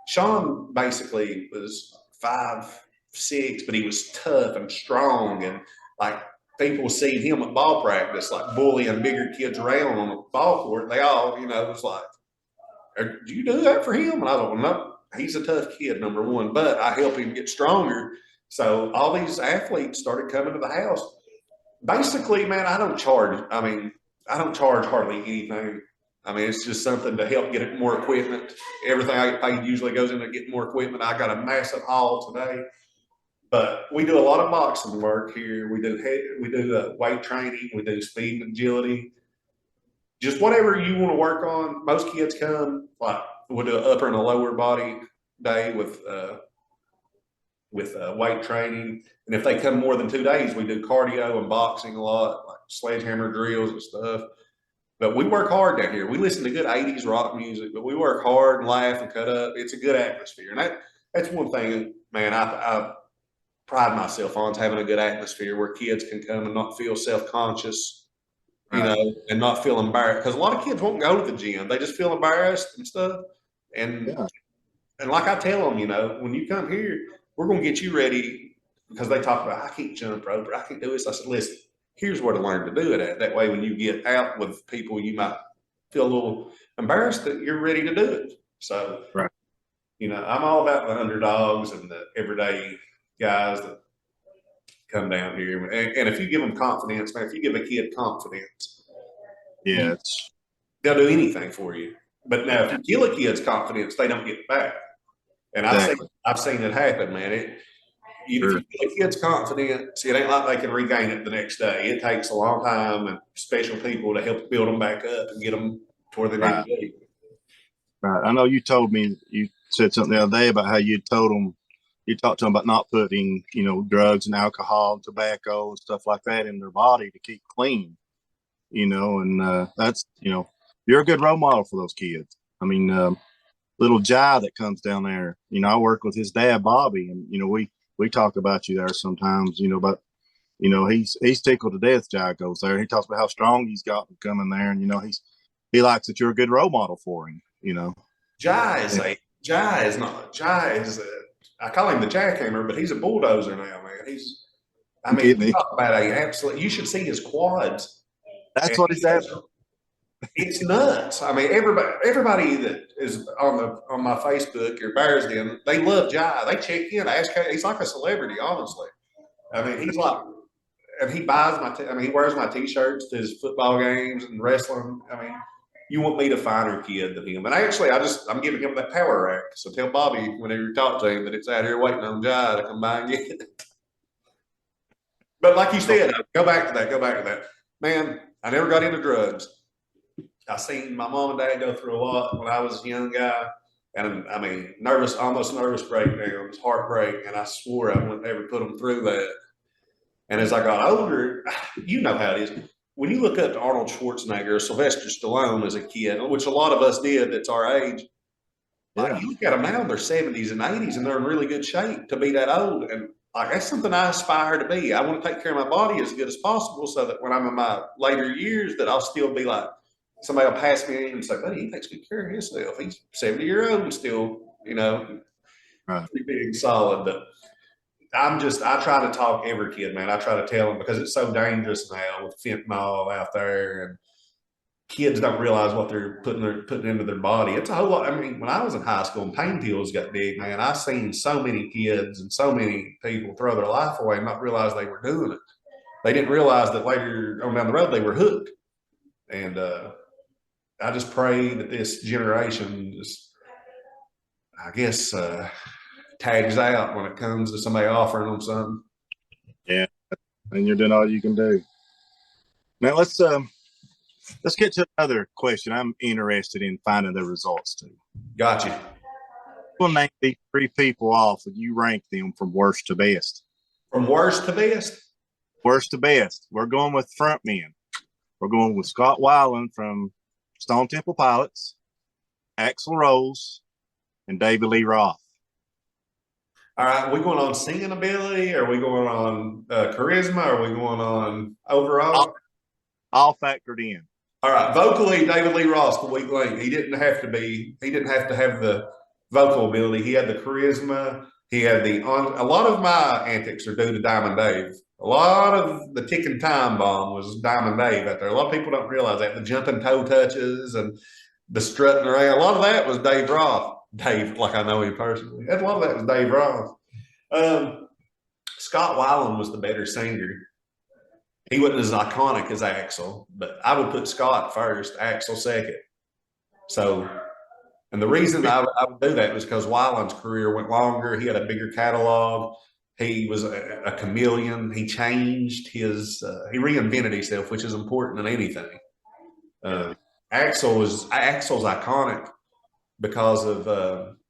Sean basically was 5'6", but he was tough and strong, and like people seeing him at ball practice, like bullying bigger kids around on the ball court. And they all, was like, do you do that for him? And I thought, well, no, he's a tough kid, number one, but I help him get stronger. So all these athletes started coming to the house. Basically, man, I don't charge hardly anything. I mean, it's just something to help get more equipment. Everything I get paid usually goes into getting more equipment. I got a massive haul today. But we do a lot of boxing work here. We do weight training. We do speed and agility. Just whatever you want to work on. Most kids come, like we'll do an upper and a lower body day with weight training. And if they come more than 2 days, we do cardio and boxing a lot, like sledgehammer drills and stuff. But we work hard down here. We listen to good 80s rock music, but we work hard and laugh and cut up. It's a good atmosphere. And that's one thing, man, I pride myself on, is having a good atmosphere where kids can come and not feel self-conscious, and not feel embarrassed. Because a lot of kids won't go to the gym. They just feel embarrassed and stuff. And like I tell them, when you come here, we're going to get you ready, because they talk about, I can't jump rope, or I can't do this. I said, listen, here's where to learn to do it at. That way, when you get out with people, you might feel a little embarrassed that you're ready to do it. So, I'm all about the underdogs and the everyday guys that come down here. And if you give them confidence, man, if you give a kid confidence, they'll do anything for you. But now, if you kill a kid's confidence, they don't get it back. And I've seen it happen, man. If you kill a kid's confidence, it ain't like they can regain it the next day. It takes a long time and special people to help build them back up and get them to where they need to be. Right. I know you told me, you said something the other day about how you talked to them about not putting, drugs and alcohol and tobacco and stuff like that in their body to keep clean, and that's, you're a good role model for those kids. I mean, little Jai that comes down there, I work with his dad, Bobby, and, we talk about you there sometimes, but, he's tickled to death. Jai goes there. He talks about how strong he's got coming there. And, he likes that you're a good role model for him, Jai is I call him the jackhammer, but he's a bulldozer now, man. You talk about you should see his quads. That's what he says. It's nuts. I mean, everybody that is on my Facebook or Bears Den, they love Jai. They check in, ask. He's like a celebrity, honestly. I mean, he's like, and he buys he wears my T-shirts to his football games and wrestling. I mean, you want me to finer kid than him? And actually, I'm giving him that power rack. So tell Bobby whenever you talk to him that it's out here waiting on Jai to come by and get it. But like you said, go back to that. Man, I never got into drugs. I seen my mom and dad go through a lot when I was a young guy, And I mean, almost nervous breakdowns, heartbreak, and I swore I wouldn't ever put them through that. And as I got older, you know how it is. When you look up to Arnold Schwarzenegger or Sylvester Stallone as a kid, which a lot of us did that's our age, like you look at them now in their 70s and 80s, and they're in really good shape to be that old. And like that's something I aspire to be. I want to take care of my body as good as possible so that when I'm in my later years, that I'll still be like, somebody will pass me and say, buddy, he takes good care of himself. He's 70-year-old and still, pretty big, solid. But I try to talk every kid, man. I try to tell them because it's so dangerous now with fentanyl out there, and kids don't realize what they're putting into their body. It's a whole lot. I mean, when I was in high school and pain pills got big, man, I seen so many kids and so many people throw their life away and not realize they were doing it. They didn't realize that later on down the road they were hooked. And I just pray that this generation just, I guess, tags out when it comes to somebody offering them something. Yeah, and you're doing all you can do. Now let's get to another question. I'm interested in finding the results too. Gotcha. We'll name these 3 people off, and you rank them from worst to best. From worst to best? Worst to best. We're going with front men. We're going with Scott Weiland from Stone Temple Pilots, Axl Rose, and David Lee Roth. All right, are we going on singing ability? Are we going on charisma? Are we going on overall? All factored in. All right, vocally, David Lee Roth, the weak link. He didn't have to have the vocal ability. He had the charisma. He had a lot of my antics are due to Diamond Dave. A lot of the ticking time bomb was Diamond Dave out there. A lot of people don't realize that. The jumping toe touches and the strutting around. A lot of that was Dave Roth. Dave, like I know him personally. A lot of that was Dave Roth. Scott Weiland was the better singer. He wasn't as iconic as Axl, but I would put Scott first, Axl second. So, and the reason I would do that was because Weiland's career went longer. He had a bigger catalog. He was a chameleon. He changed he reinvented himself, which is important in anything. Axl's iconic because of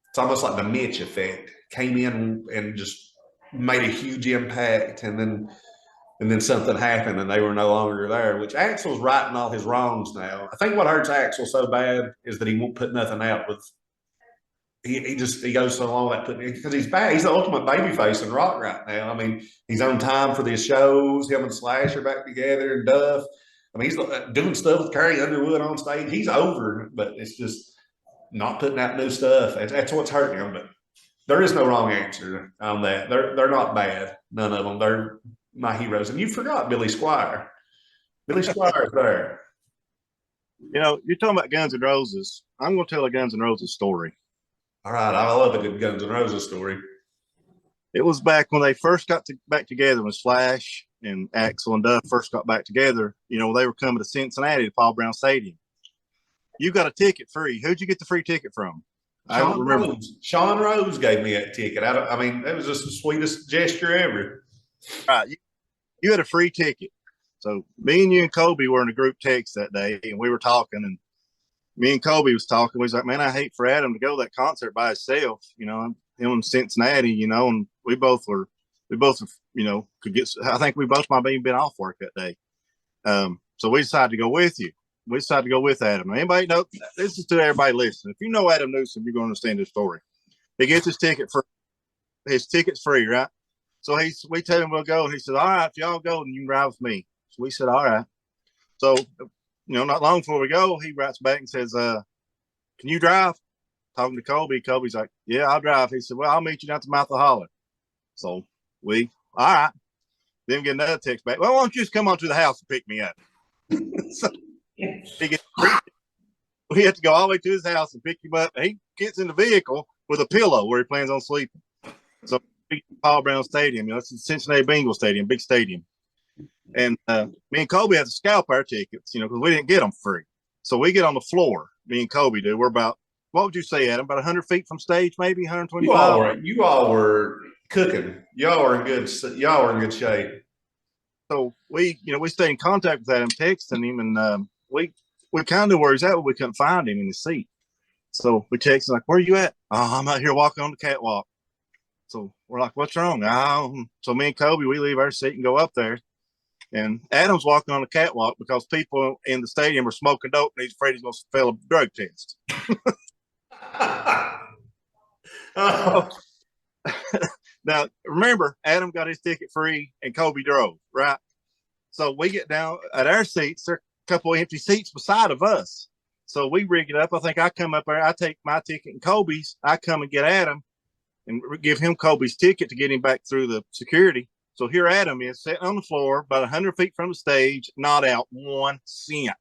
it's almost like the Mitch effect. Came in and just made a huge impact, and then something happened and they were no longer there, which Axl's righting all his wrongs now. I think what hurts Axl so bad is that he won't put nothing out with he goes so long without putting because he's bad. He's the ultimate babyface in rock right now. I mean, he's on time for these shows, him and Slash are back together and Duff. I mean, he's doing stuff with Carrie Underwood on stage. He's over, but it's just not putting out new stuff. That's what's hurting him. But there is no wrong answer on that. They're not bad. None of them. They're my heroes. And you forgot Billy Squier. Billy Squier's there. You know, you're talking about Guns N' Roses. I'm going to tell a Guns N' Roses story. All right. I love a good Guns N' Roses story. It was back when they first got back together when Slash and Axl and Duff first got back together. You know, they were coming to Cincinnati to Paul Brown Stadium. You got a ticket free. Who'd you get the free ticket from? I don't remember. Sean Rose gave me that ticket. I mean, that was just the sweetest gesture ever. All right. You had a free ticket. So me and you and Kobe were in a group text that day, and we were talking, and me and Kobe was talking. We was like, man, I hate for Adam to go to that concert by himself, you know, him in Cincinnati, you know, and we both, you know, could get, I think we both might have even been off work that day. So we decided to go with you. We decided to go with Adam. Anybody know, this is to everybody listening. If you know Adam Newsom, you're going to understand this story. He gets his ticket for, his ticket's free, right? So we tell him we'll go, and he said, all right, if y'all go, then you can ride with me. So we said, all right. So, you know, not long before we go, he writes back and says, can you drive? Talking to Kobe. Kobe's like, yeah, I'll drive. He said, well, I'll meet you down at the mouth of the holler. So all right. Then we get another text back. Well, why don't you just come on to the house and pick me up? So we have to go all the way to his house and pick him up. He gets in the vehicle with a pillow where he plans on sleeping. So Paul Brown Stadium, you know, it's the Cincinnati Bengals Stadium, big stadium. And me and Kobe had to scalp our tickets, you know, because we didn't get them free. So we get on the floor, me and Kobe do. We're about, what would you say, Adam? About 100 feet from stage, maybe 125? You all were cooking. Y'all were in good shape. So we stayed in contact with Adam, texting him, and we kind of knew where he's at, but we couldn't find him in his seat. So we text like, where are you at? Oh, I'm out here walking on the catwalk. So we're like, what's wrong? Oh. So me and Kobe, we leave our seat and go up there. And Adam's walking on the catwalk because people in the stadium are smoking dope and he's afraid he's going to fail a drug test. Oh. Now, remember, Adam got his ticket free and Kobe drove, right? So we get down at our seats. There are a couple of empty seats beside of us. So we rig it up. I think I come up there. I take my ticket and Kobe's. I come and get Adam and give him Kobe's ticket to get him back through the security. So here Adam is sitting on the floor about 100 feet from the stage, not out 1 cent.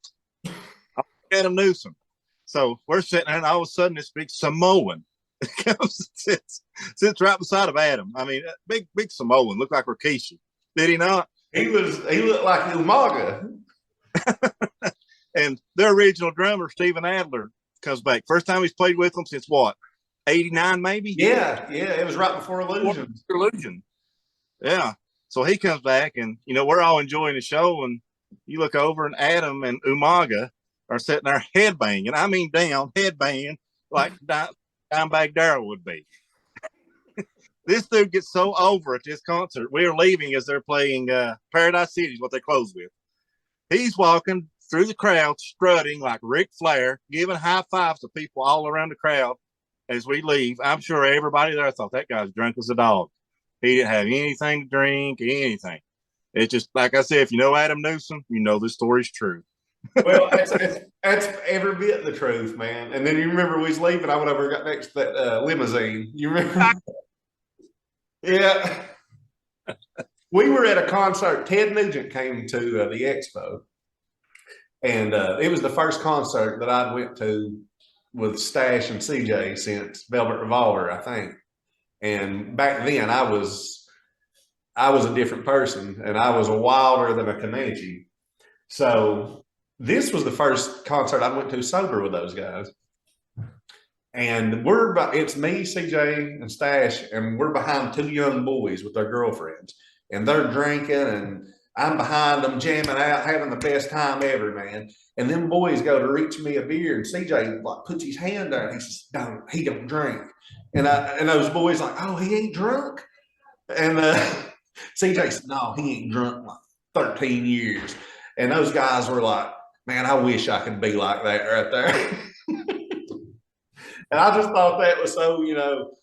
Adam Newsom. So we're sitting there, and all of a sudden this big Samoan comes and sits right beside of Adam. I mean, big Samoan, looked like Rikishi. Did he not? He looked like Umaga. And their original drummer, Steven Adler, comes back. First time he's played with them since what? 89 maybe? Yeah. It was right before Illusion. Yeah. So he comes back, and we're all enjoying the show, and you look over, and Adam and Umaga are sitting there headbanging. I mean down, headbanging like Dimebag Darrell would be. This dude gets so over at this concert. We are leaving as they're playing Paradise City is what they close with. He's walking through the crowd, strutting like Ric Flair, giving high fives to people all around the crowd as we leave. I'm sure everybody there thought that guy's drunk as a dog. He didn't have anything to drink, anything. It's just, like I said, if you know Adam Newsom, you know this story's true. Well, that's every bit the truth, man. And then you remember we was leaving, I went over and got next to that limousine. You remember? Yeah. We were at a concert. Ted Nugent came to the expo. And it was the first concert that I went to with Stash and CJ since Velvet Revolver, I think. And back then I was a different person, and I was wilder than a Comanche. So this was the first concert I went to sober with those guys. And it's me, CJ, and Stash, and we're behind 2 young boys with their girlfriends. And they're drinking, and I'm behind them, jamming out, having the best time ever, man. And them boys go to reach me a beer, and CJ like puts his hand down. He says, he don't drink. And those boys like, oh, he ain't drunk? And CJ said, no, he ain't drunk like 13 years. And those guys were like, man, I wish I could be like that right there. And I just thought that was so,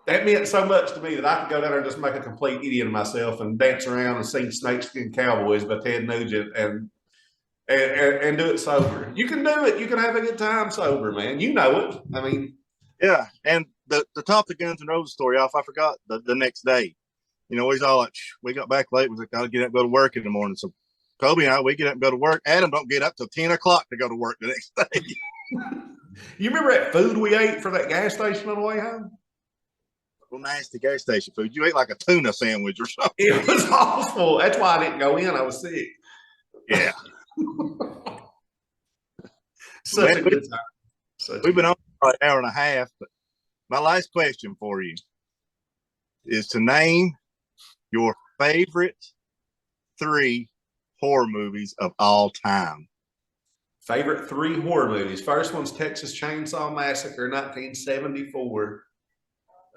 that meant so much to me that I could go down there and just make a complete idiot of myself and dance around and sing Snakeskin Cowboys by Ted Nugent and do it sober. You can do it. You can have a good time sober, man. You know it. I mean, yeah. And the top the Guns N' Roses story off, I forgot the next day. He's all like, we got back late. We like, got to get up and go to work in the morning. So Kobe and I, we get up and go to work. Adam don't get up till 10 o'clock to go to work the next day. You remember that food we ate for that gas station on the way home? Well, nasty gas station food. You ate like a tuna sandwich or something. It was awful. That's why I didn't go in. I was sick. Yeah. Such a good time. We've been on for an hour and a half, but my last question for you is to name your favorite 3 horror movies of all time. Favorite 3 horror movies. First one's Texas Chainsaw Massacre, 1974.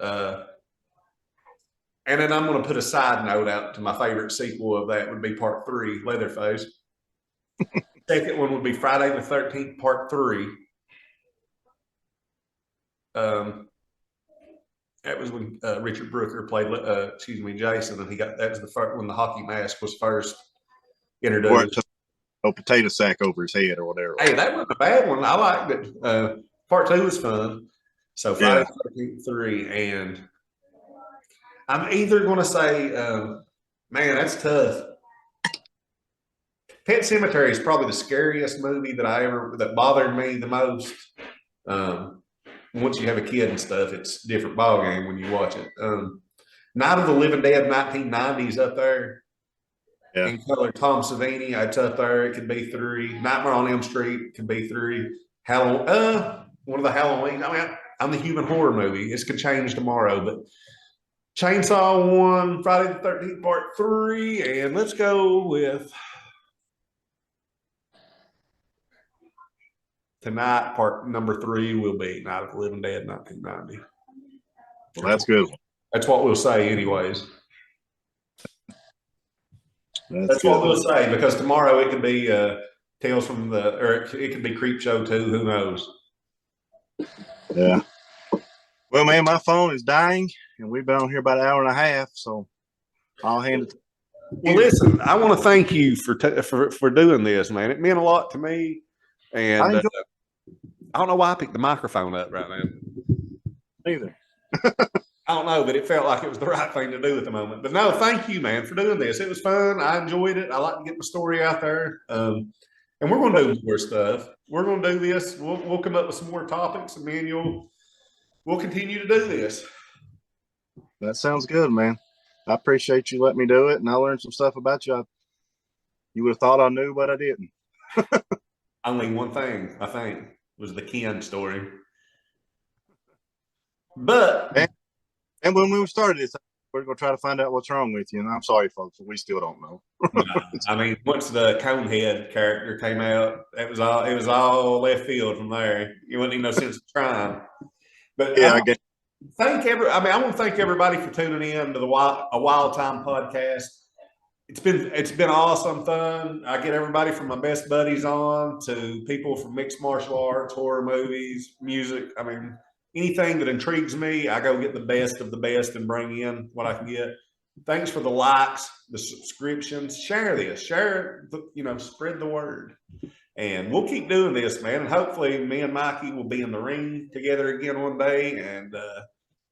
And then I'm going to put a side note out to my favorite sequel of that would be Part 3, Leatherface. Second one would be Friday the 13th, Part 3. That was when Richard Brooker played, Jason, and that was the first when the hockey mask was first introduced. Or potato sack over his head or whatever. Hey, that wasn't a bad one. I liked it. Part 2 was fun. So Friday the 13th, 3, and I'm either going to say, man, that's tough. Pet Sematary is probably the scariest movie that bothered me the most. Once you have a kid and stuff, it's a different ballgame when you watch it. Night of the Living Dead, 1990s up there. Yeah. In color, Tom Savini, it's up there. It could be 3. Nightmare on Elm Street could be 3. One of the Halloween. I mean, I'm the human horror movie. This could change tomorrow, but Chainsaw 1, Friday the 13th, Part 3, and let's go with tonight, part number 3 will be Night of the Living Dead 1990. Well, that's good. That's what we'll say anyways. That's good. what we'll say, because tomorrow it could be Tales from or it could be Creep Show 2. Who knows? Yeah. Well, man, my phone is dying, and we've been on here about an hour and a half, so I'll hand it to you. Well, listen, I want to thank you for doing this, man. It meant a lot to me, and I don't know why I picked the microphone up right now. Either. I don't know, but it felt like it was the right thing to do at the moment. But no, thank you, man, for doing this. It was fun. I enjoyed it. I like to get my story out there. And we're going to do more stuff. We're going to do this. We'll come up with some more topics, and me and we'll continue to do this. That sounds good, man. I appreciate you letting me do it, and I learned some stuff about you. You would have thought I knew, but I didn't. Only one thing, I think, was the Ken story. But and when we started this, we're going to try to find out what's wrong with you. And I'm sorry, folks, but we still don't know. I mean, once the Conehead character came out, it was all left field from there. You wouldn't even know sense of trying. But yeah, I guess. I want to thank everybody for tuning in to the Wilde Time Podcast. It's been awesome fun. I get everybody from my best buddies on to people from mixed martial arts, horror movies, music. I mean, anything that intrigues me, I go get the best of the best and bring in what I can get. Thanks for the likes, the subscriptions. Share this. Share it. Spread the word. And we'll keep doing this, man. And hopefully me and Mikey will be in the ring together again one day. And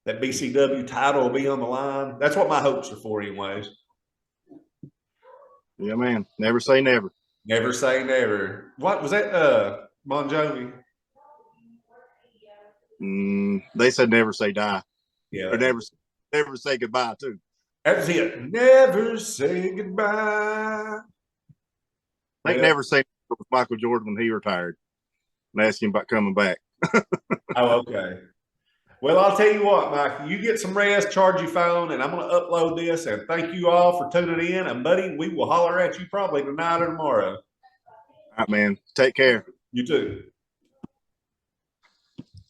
that BCW title will be on the line. That's what my hopes are for anyways. Yeah, man. Never say never. Never say never. What was that? Bon Jovi? They said never say die. Yeah. Or never say goodbye, too. That's it. Never say goodbye. I think never say with Michael Jordan when he retired and asked him about coming back. Oh, okay. Well, I'll tell you what, Mike, you get some rest, charge your phone, and I'm going to upload this. And thank you all for tuning in. And, buddy, we will holler at you probably tonight or tomorrow. All right, man. Take care. You too.